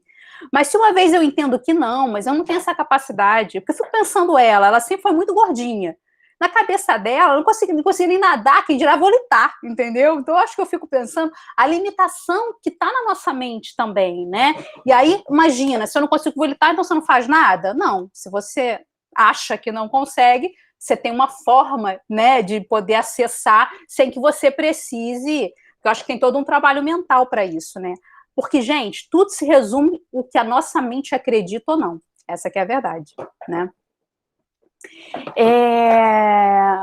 Mas se uma vez eu entendo que não, mas eu não tenho essa capacidade, porque eu fico pensando ela sempre foi muito gordinha. Na cabeça dela, eu não conseguia nem nadar, quem dirá volitar, entendeu? Então, eu acho que eu fico pensando a limitação que está na nossa mente também, né? E aí, imagina, se eu não consigo volitar, então você não faz nada? Não, se você acha que não consegue, você tem uma forma, né, de poder acessar sem que você precise, eu acho que tem todo um trabalho mental para isso, né? Porque, gente, tudo se resume o que a nossa mente acredita ou não. Essa que é a verdade, né?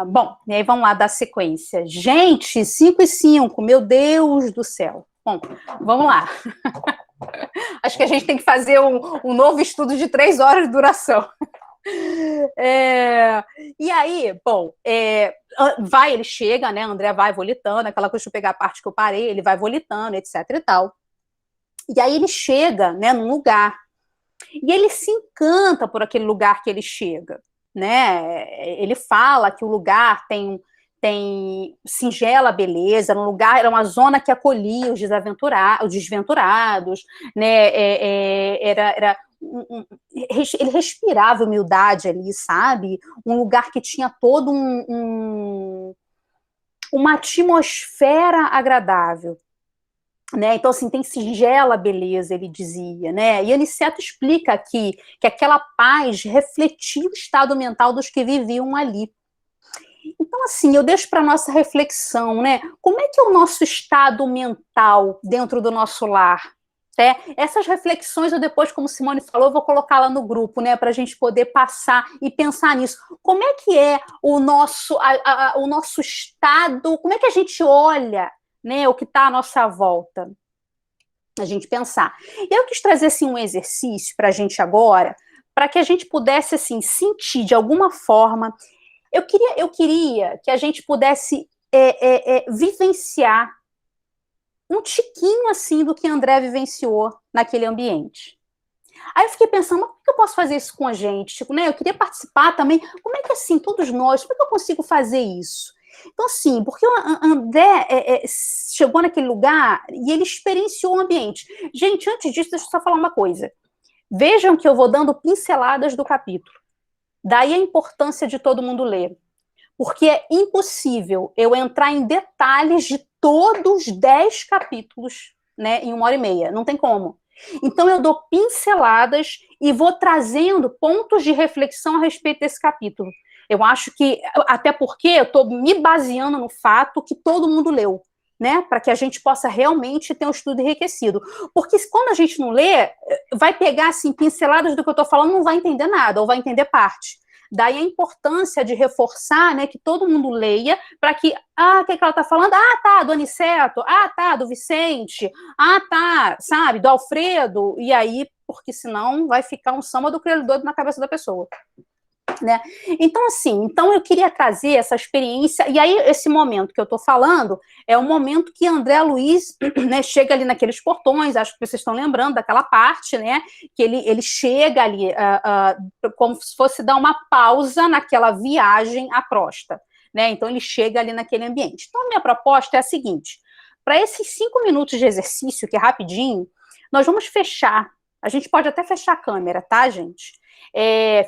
Bom, e aí vamos lá dar sequência. Gente, 5 e 5, meu Deus do céu. Bom, vamos lá. Acho que a gente tem que fazer um novo estudo de 3 horas de duração. E aí, bom, ele chega, né? André vai volitando, aquela coisa de pegar a parte que eu parei, ele vai volitando, etc e tal. E aí ele chega, né, num lugar. E ele se encanta por aquele lugar que ele chega, né? Ele fala que o lugar tem singela beleza, era uma zona que acolhia os desventurados, né? Ele respirava humildade ali, sabe? Um lugar que tinha todo uma atmosfera agradável, né? Então, assim, tem singela beleza, ele dizia, né? E Aniceto explica aqui que aquela paz refletia o estado mental dos que viviam ali. Então, assim, eu deixo para nossa reflexão, né? Como é que é o nosso estado mental dentro do nosso lar? Né? Essas reflexões, eu depois, como Simone falou, eu vou colocar lá no grupo, né? Para a gente poder passar e pensar nisso. Como é que é o nosso estado? Como é que a gente olha, né, o que está à nossa volta? A gente pensar. Eu quis trazer assim, um exercício para a gente agora, para que a gente pudesse assim, sentir de alguma forma. Eu queria que a gente pudesse vivenciar um tiquinho assim do que André vivenciou naquele ambiente. Aí eu fiquei pensando, mas como que eu posso fazer isso com a gente? Tipo, né, eu queria participar também. Como é que assim, todos nós, como é que eu consigo fazer isso? Então, assim, porque o André chegou naquele lugar e ele experienciou o ambiente. Gente, antes disso, deixa eu só falar uma coisa. Vejam que eu vou dando pinceladas do capítulo. Daí a importância de todo mundo ler. Porque é impossível eu entrar em detalhes de todos os 10 capítulos, né, em 1h30. Não tem como. Então, eu dou pinceladas e vou trazendo pontos de reflexão a respeito desse capítulo. Eu acho que, até porque eu estou me baseando no fato que todo mundo leu, né, para que a gente possa realmente ter um estudo enriquecido. Porque quando a gente não lê, vai pegar assim, pinceladas do que eu estou falando, não vai entender nada, ou vai entender parte. Daí a importância de reforçar, né, que todo mundo leia, para que, o que ela está falando? Tá, do Aniceto, tá, do Vicente, tá, sabe, do Alfredo, e aí, porque senão vai ficar um samba do crioulo doido na cabeça da pessoa. Né? Então, assim, eu queria trazer essa experiência, e aí esse momento que eu estou falando é o momento que André Luiz, né, chega ali naqueles portões, acho que vocês estão lembrando daquela parte, né, que ele chega ali como se fosse dar uma pausa naquela viagem à crosta, né, então ele chega ali naquele ambiente. Então a minha proposta é a seguinte, para esses 5 minutos de exercício, que é rapidinho, nós vamos fechar, a gente pode até fechar a câmera, tá, gente?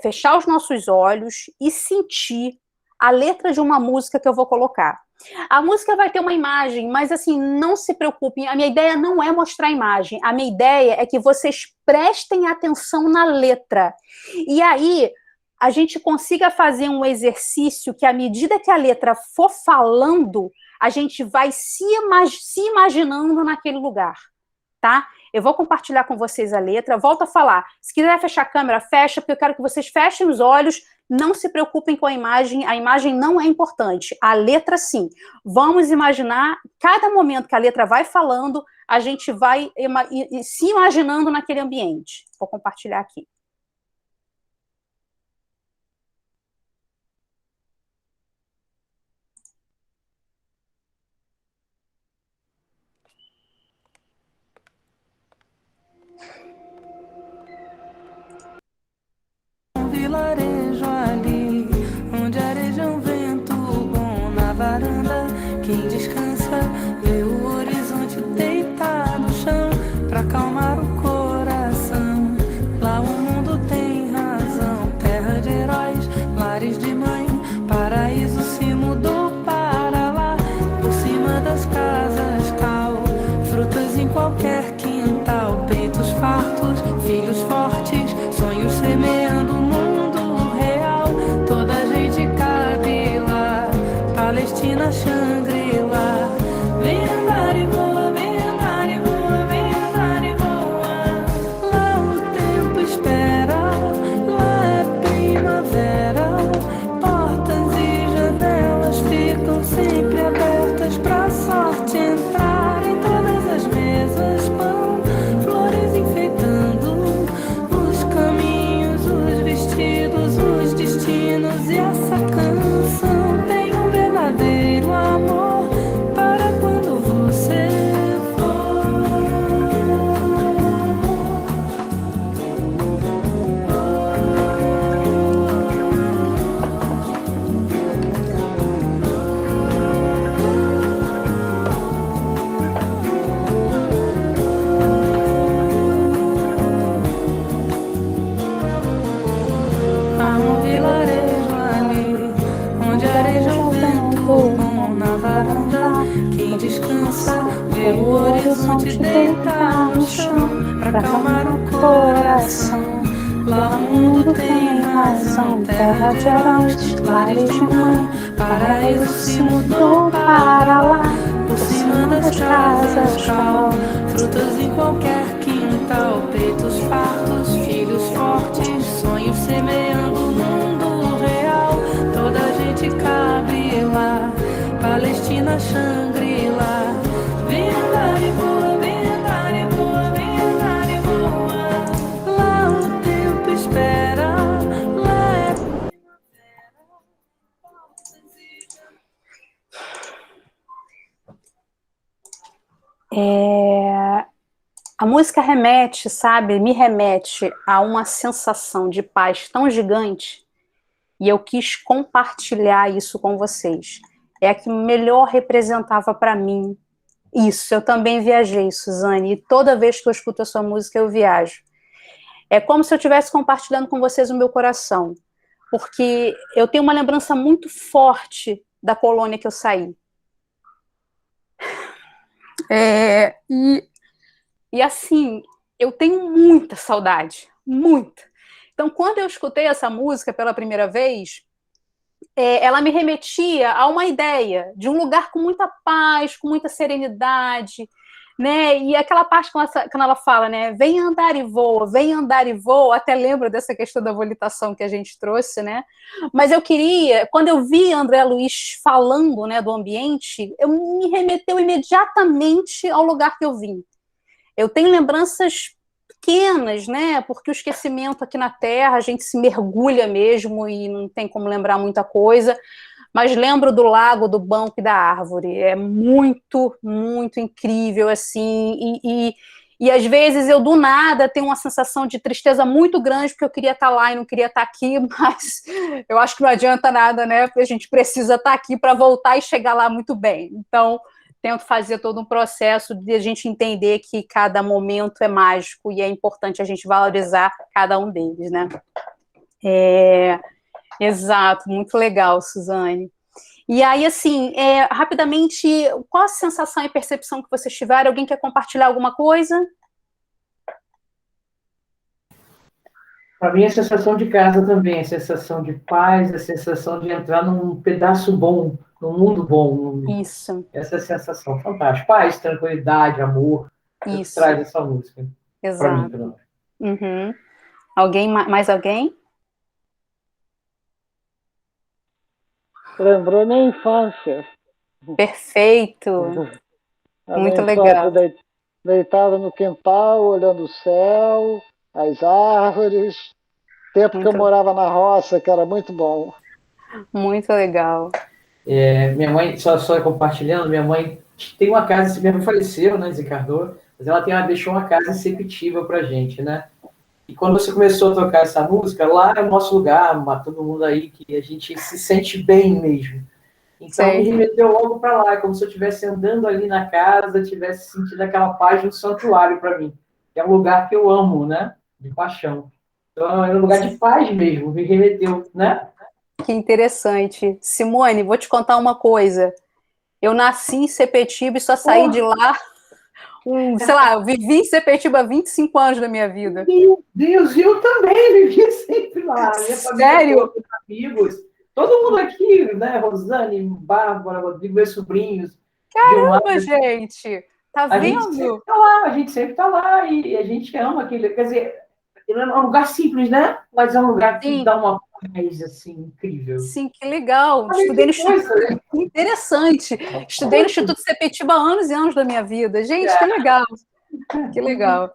Fechar os nossos olhos e sentir a letra de uma música que eu vou colocar. A música vai ter uma imagem, mas assim, não se preocupem, a minha ideia não é mostrar a imagem, a minha ideia é que vocês prestem atenção na letra. E aí, a gente consiga fazer um exercício que, à medida que a letra for falando, a gente vai se imaginando naquele lugar, tá? Eu vou compartilhar com vocês a letra, volto a falar. Se quiser fechar a câmera, fecha, porque eu quero que vocês fechem os olhos, não se preocupem com a imagem não é importante, a letra sim. Vamos imaginar, cada momento que a letra vai falando, a gente vai se imaginando naquele ambiente. Vou compartilhar aqui. Vilarejo ali, onde areja um vento bom na varanda. Quem descansa vê o horizonte deitado no chão pra acalmar o coração. Lá o mundo tem razão, terra de heróis, lares de mãe, paraíso se mudou para lá. Por cima das casas cal, frutas em qualquer quintal, peitos fartos, filhos fortes, sonhos semeando o mundo descansa, vê o horizonte deitar no chão, pra acalmar o coração. Lá o mundo tem razão, terra de heróis, lares de mãe, paraíso se mudou para lá, por cima das casas cal, frutas em qualquer quintal, peitos fartos, filhos fortes, sonhos semeando o mundo real, toda a gente cabe lá, Palestina, Xangri-Lá, vem andar e voa, vem andar e voa, vem andar e voa, lá o tempo espera, lá é... A música remete, sabe, me remete a uma sensação de paz tão gigante, e eu quis compartilhar isso com vocês. É a que melhor representava para mim isso. Eu também viajei, Suzane, e toda vez que eu escuto a sua música eu viajo. É como se eu estivesse compartilhando com vocês o meu coração, porque eu tenho uma lembrança muito forte da colônia que eu saí. E assim, eu tenho muita saudade, muita. Então, quando eu escutei essa música pela primeira vez, ela me remetia a uma ideia de um lugar com muita paz, com muita serenidade, né? E aquela parte quando ela fala, né? Vem andar e voa, até lembro dessa questão da volitação que a gente trouxe, né? Mas eu queria, quando eu vi André Luiz falando, né, do ambiente, me remeteu imediatamente ao lugar que eu vim. Eu tenho lembranças pequenas, né? Porque o esquecimento aqui na Terra, a gente se mergulha mesmo e não tem como lembrar muita coisa. Mas lembro do lago, do banco e da árvore. É muito, muito incrível, assim. E às vezes eu, do nada, tenho uma sensação de tristeza muito grande, porque eu queria estar lá e não queria estar aqui, mas eu acho que não adianta nada, né? Porque a gente precisa estar aqui para voltar e chegar lá muito bem. Então, tento fazer todo um processo de a gente entender que cada momento é mágico e é importante a gente valorizar cada um deles, né? Exato, muito legal, Suzane. E aí, assim, rapidamente, qual a sensação e percepção que vocês tiveram? Alguém quer compartilhar alguma coisa? Para mim, a sensação de casa também, a sensação de paz, a sensação de entrar num pedaço bom, num mundo bom. Isso. Essa é a sensação fantástica. Paz, tranquilidade, amor. Isso. Traz essa música. Exato. Para mim, uhum. Mais alguém? Lembrou minha infância. Perfeito. Muito legal. Deitado no quintal, olhando o céu, as árvores. Tempo que eu morava na roça, que era muito bom. Muito legal. Minha mãe, só compartilhando, minha mãe tem uma casa, minha mãe faleceu, né, desencarnou, mas ela deixou uma casa receptiva pra gente, né? E quando você começou a tocar essa música, lá é o nosso lugar, todo mundo aí, que a gente se sente bem mesmo. Então, me remeteu logo para lá, como se eu estivesse andando ali na casa, estivesse sentindo aquela paz no santuário para mim. É um lugar que eu amo, né? De paixão. Então, é um lugar de paz mesmo, me remeteu, né? Que interessante. Simone, vou te contar uma coisa. Eu nasci em Sepetiba e só saí de lá... sei lá, eu vivi em Sepetiba 25 anos da minha vida. Meu Deus, eu também vivi sempre lá. Sério? Amigos, todo mundo aqui, né? Rosane, Bárbara, Rodrigo, meus sobrinhos. Caramba, gente! Tá vendo? A gente sempre tá lá e a gente ama aquilo. Quer dizer, é um lugar simples, né? Mas é um lugar que dá uma paz, assim, incrível. Sim, que legal. Estudei no Instituto... Interessante. Estudei no Instituto Sepetiba há anos e anos da minha vida. Gente, que legal. Que legal.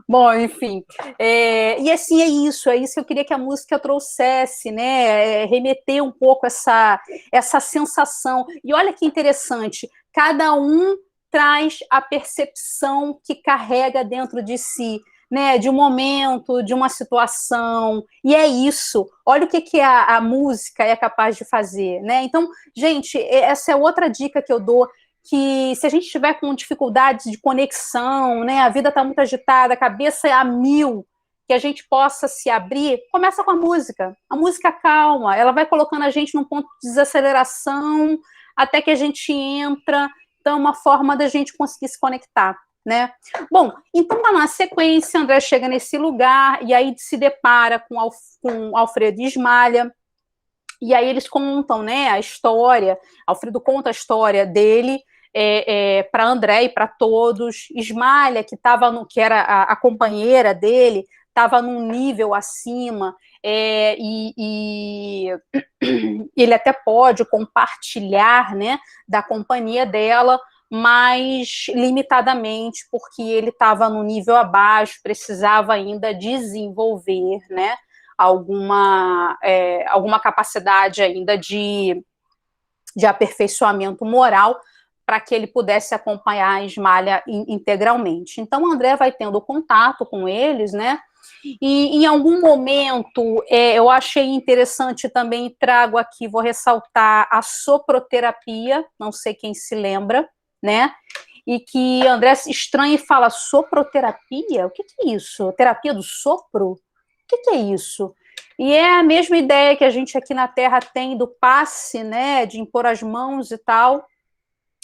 Bom, enfim. E assim, é isso que eu queria que a música trouxesse, né? Remeter um pouco essa sensação. E olha que interessante, cada um traz a percepção que carrega dentro de si, né, de um momento, de uma situação, e é isso. Olha o que a música é capaz de fazer, né? Então, gente, essa é outra dica que eu dou, que se a gente estiver com dificuldades de conexão, né, a vida está muito agitada, a cabeça é a mil, que a gente possa se abrir, começa com a música. A música calma, ela vai colocando a gente num ponto de desaceleração, até que a gente entra. Então, é uma forma da gente conseguir se conectar, né? Bom, então, na sequência, André chega nesse lugar e aí se depara com Alfredo e Ismalha, e aí eles contam, né, a história, Alfredo conta a história dele para André e para todos. Ismalha, que era a companheira dele, estava num nível acima, e ele até pode compartilhar, né, da companhia dela, mas limitadamente, porque ele estava no nível abaixo, precisava ainda desenvolver, né, alguma capacidade ainda de aperfeiçoamento moral para que ele pudesse acompanhar a Ismalha integralmente. Então, André vai tendo contato com eles, né, e em algum momento eu achei interessante também, trago aqui, vou ressaltar a soproterapia, não sei quem se lembra, né, e que André estranha e fala, soproterapia? O que é isso? Terapia do sopro? O que é isso? E é a mesma ideia que a gente aqui na Terra tem do passe, né, de impor as mãos e tal.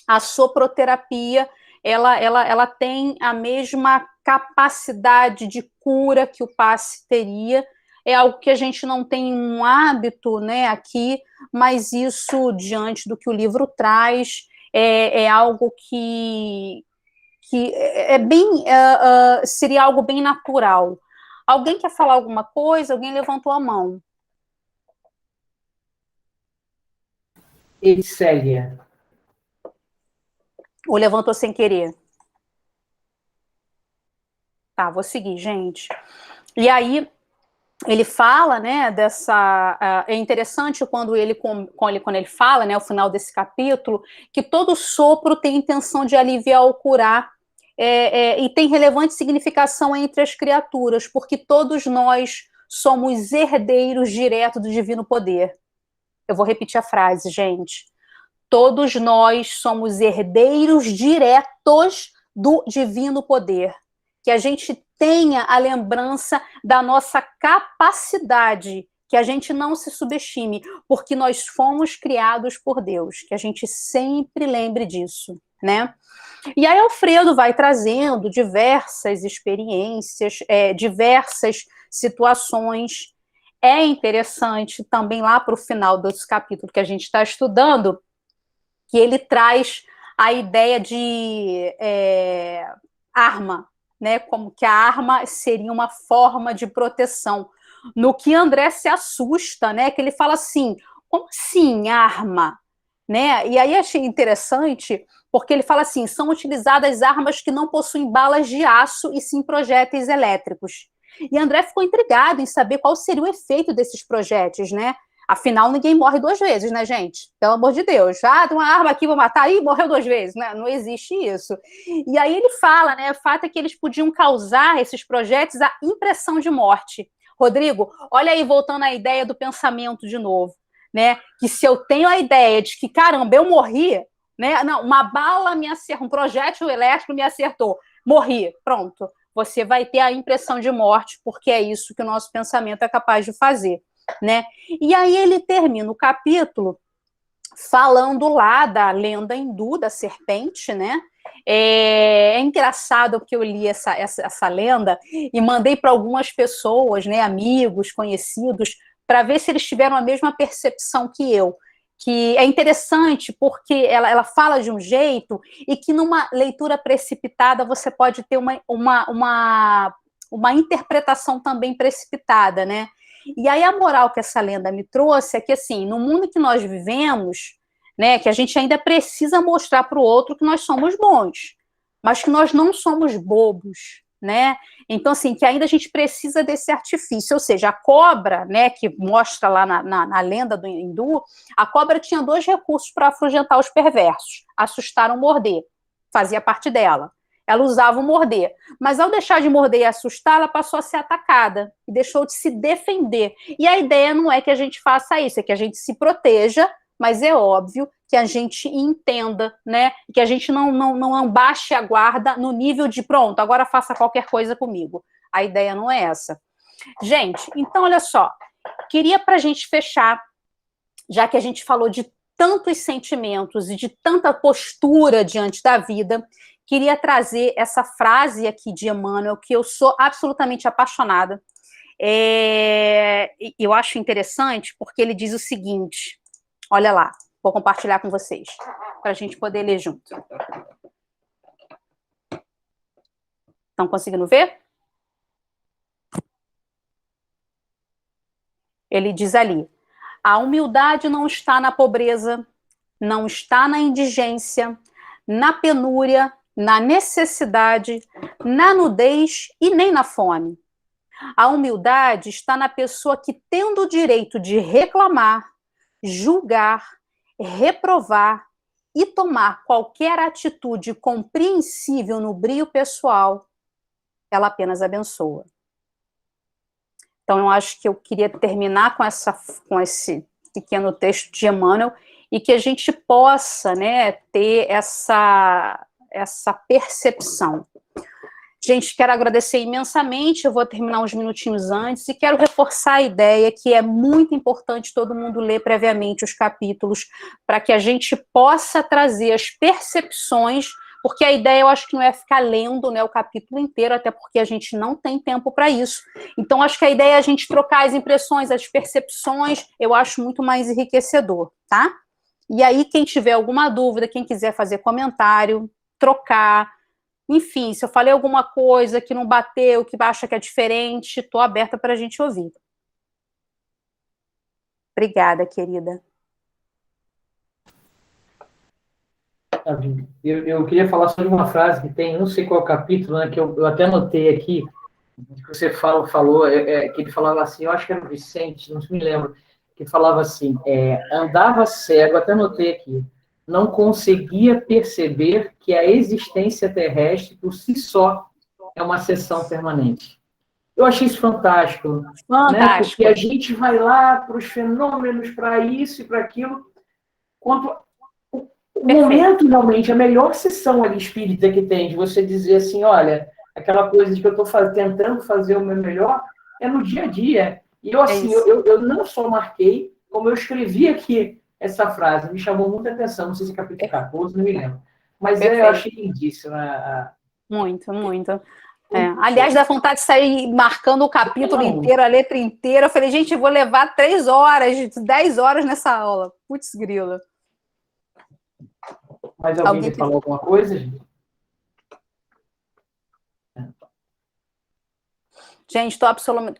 A soproterapia, ela tem a mesma capacidade de cura que o passe teria. É algo que a gente não tem um hábito, né, aqui, mas isso, diante do que o livro traz, é algo que seria algo bem natural. Alguém quer falar alguma coisa? Alguém levantou a mão. Célia. Ou levantou sem querer? Tá, vou seguir, gente. E aí, ele fala, né, é interessante quando ele fala, né, ao final desse capítulo, que todo sopro tem intenção de aliviar ou curar, e tem relevante significação entre as criaturas, porque todos nós somos herdeiros diretos do divino poder. Eu vou repetir a frase, gente. Todos nós somos herdeiros diretos do divino poder. Que a gente tenha a lembrança da nossa capacidade, que a gente não se subestime, porque nós fomos criados por Deus, que a gente sempre lembre disso, né? E aí Alfredo vai trazendo diversas experiências, diversas situações. É interessante também lá para o final desse capítulo que a gente está estudando, que ele traz a ideia de arma, né? Como que a arma seria uma forma de proteção. No que André se assusta, né? Que ele fala assim, como assim arma? Né? E aí achei interessante, porque ele fala assim, são utilizadas armas que não possuem balas de aço e sim projéteis elétricos. E André ficou intrigado em saber qual seria o efeito desses projéteis, né? Afinal, ninguém morre 2 vezes, né, gente? Pelo amor de Deus. Ah, tem uma arma aqui, vou matar, aí morreu 2 vezes, né? Não existe isso. E aí ele fala, né, o fato é que eles podiam causar, esses projéteis, a impressão de morte. Rodrigo, olha aí, voltando à ideia do pensamento de novo, né? Que se eu tenho a ideia de que, caramba, eu morri, né? Não, uma bala me acertou, um projétil elétrico me acertou, morri, pronto. Você vai ter a impressão de morte, porque é isso que o nosso pensamento é capaz de fazer, né? E aí ele termina o capítulo falando lá da lenda hindu da serpente, né? É engraçado porque eu li essa lenda e mandei para algumas pessoas, né, amigos, conhecidos, para ver se eles tiveram a mesma percepção que eu. Que é interessante porque ela fala de um jeito e que numa leitura precipitada você pode ter uma interpretação também precipitada, né? E aí a moral que essa lenda me trouxe é que, assim, no mundo que nós vivemos, né, que a gente ainda precisa mostrar para o outro que nós somos bons, mas que nós não somos bobos, né? Então, assim, que ainda a gente precisa desse artifício, ou seja, a cobra, né, que mostra lá na lenda do hindu, a cobra tinha 2 recursos para afugentar os perversos, assustar ou morder, fazia parte dela. Ela usava o morder, mas ao deixar de morder e assustar, ela passou a ser atacada e deixou de se defender. E a ideia não é que a gente faça isso, é que a gente se proteja, mas é óbvio que a gente entenda, né, que a gente não baixe a guarda no nível de pronto, agora faça qualquer coisa comigo. A ideia não é essa. Gente, então olha só, queria para a gente fechar, já que a gente falou de tantos sentimentos e de tanta postura diante da vida, queria trazer essa frase aqui de Emmanuel, que eu sou absolutamente apaixonada. Eu acho interessante porque ele diz o seguinte, olha lá, vou compartilhar com vocês, para a gente poder ler junto. Estão conseguindo ver? Ele diz ali, a humildade não está na pobreza, não está na indigência, na penúria, na necessidade, na nudez e nem na fome. A humildade está na pessoa que, tendo o direito de reclamar, julgar, reprovar e tomar qualquer atitude compreensível no brio pessoal, ela apenas abençoa. Então, eu acho que eu queria terminar com esse pequeno texto de Emmanuel e que a gente possa, né, ter essa percepção. Gente, quero agradecer imensamente, eu vou terminar uns minutinhos antes e quero reforçar a ideia que é muito importante todo mundo ler previamente os capítulos para que a gente possa trazer as percepções, porque a ideia eu acho que não é ficar lendo, né, o capítulo inteiro, até porque a gente não tem tempo para isso. Então, acho que a ideia é a gente trocar as impressões, as percepções, eu acho muito mais enriquecedor, tá? E aí, quem tiver alguma dúvida, quem quiser fazer comentário, trocar, enfim, se eu falei alguma coisa que não bateu, que acha que é diferente, estou aberta para a gente ouvir. Obrigada, querida. Eu queria falar sobre uma frase que tem, não sei qual capítulo, né, que eu até anotei aqui, que você falou, que ele falava assim, eu acho que era o Vicente, não me lembro, que falava assim, andava cego, até anotei aqui, não conseguia perceber que a existência terrestre, por si só, é uma sessão permanente. Eu achei isso fantástico. Né? Porque a gente vai lá para os fenômenos, para isso e para aquilo, quando o momento, realmente, a melhor sessão ali espírita que tem, de você dizer assim, olha, aquela coisa de que eu estou tentando fazer o meu melhor, é no dia a dia. E eu, assim, eu não só marquei, como eu escrevi aqui essa frase, me chamou muita atenção, não sei se é capítulo 14, não me lembro. Mas eu achei lindíssima. Muito, muito. Aliás, dá vontade de sair marcando o capítulo inteiro, a letra inteira. Eu falei, gente, eu vou levar 3 horas, 10 horas nessa aula. Putz, grila. Mas alguém falou alguma coisa, gente? Gente, estou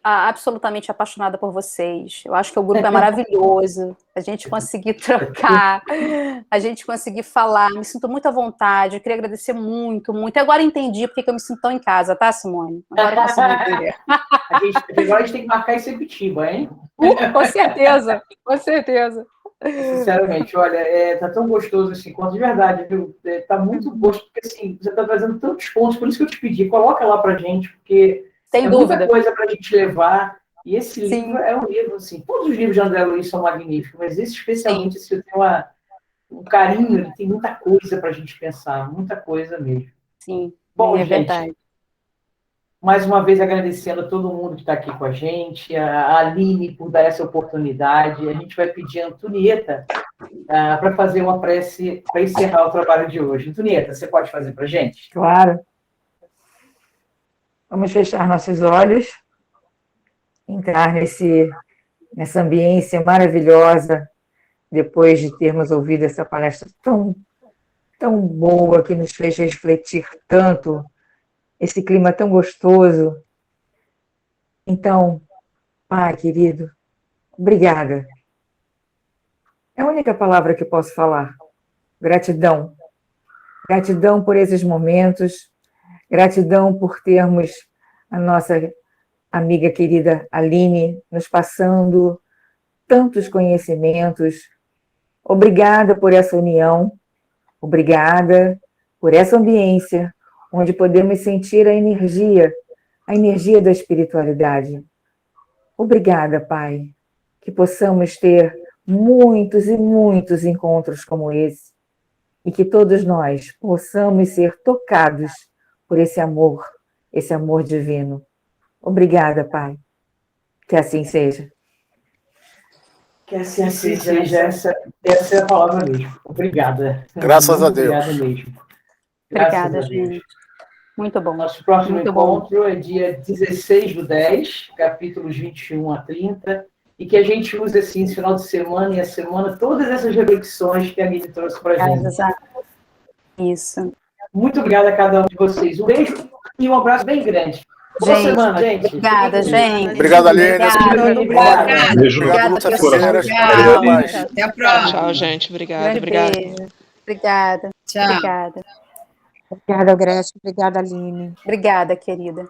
absolutamente apaixonada por vocês. Eu acho que o grupo é maravilhoso. A gente conseguir trocar, a gente conseguir falar. Me sinto muito à vontade. Eu queria agradecer muito, muito. E agora entendi porque que eu me sinto tão em casa, tá, Simone? Agora eu consigo entender. Agora a gente tem que marcar esse Sepitiba, hein? Com certeza, com certeza. Sinceramente, olha, tá tão gostoso esse encontro, de verdade, viu? Tá muito gostoso, porque assim, você tá trazendo tantos pontos, por isso que eu te pedi, coloca lá pra gente, porque sem dúvida. Muita coisa pra gente levar, e esse livro é um livro, assim, todos os livros de André Luiz são magníficos, mas esse especialmente, esse eu tenho um carinho, ele tem muita coisa pra gente pensar, muita coisa mesmo. Sim, bom, é gente, verdade. Mais uma vez agradecendo a todo mundo que está aqui com a gente, a Aline por dar essa oportunidade. A gente vai pedir a Antonieta para fazer uma prece para encerrar o trabalho de hoje. Antonieta, você pode fazer para a gente? Claro. Vamos fechar nossos olhos, entrar nessa ambiência maravilhosa, depois de termos ouvido essa palestra tão boa, que nos fez refletir tanto, esse clima tão gostoso. Então, Pai querido, obrigada. É a única palavra que posso falar. Gratidão. Gratidão por esses momentos, gratidão por termos a nossa amiga querida Aline nos passando tantos conhecimentos. Obrigada por essa união, obrigada por essa ambiência, onde podemos sentir a energia da espiritualidade. Obrigada, Pai, que possamos ter muitos e muitos encontros como esse, e que todos nós possamos ser tocados por esse amor divino. Obrigada, Pai. Que assim seja. Que assim seja, essa é a palavra mesmo. Obrigada. Graças a Deus. Obrigada mesmo. Obrigada, gente. Muito bom. Nosso próximo Muito encontro é dia 16/10, capítulos 21 a 30, e que a gente use assim, esse final de semana e a semana, todas essas reflexões que a Aline trouxe para a gente. Isso. Muito obrigada a cada um de vocês. Um beijo e um abraço bem grande. Boa semana, gente. Obrigada, gente. Obrigado, Aline. Obrigada. Beijo. Obrigada, Lúcia pessoal. Ferreira. Tchau. Até a próxima. Tchau, gente. Obrigada, Grande obrigada. beijo. Obrigada. Tchau. Obrigada. Obrigada, Grécia. Obrigada, Aline. Obrigada, querida.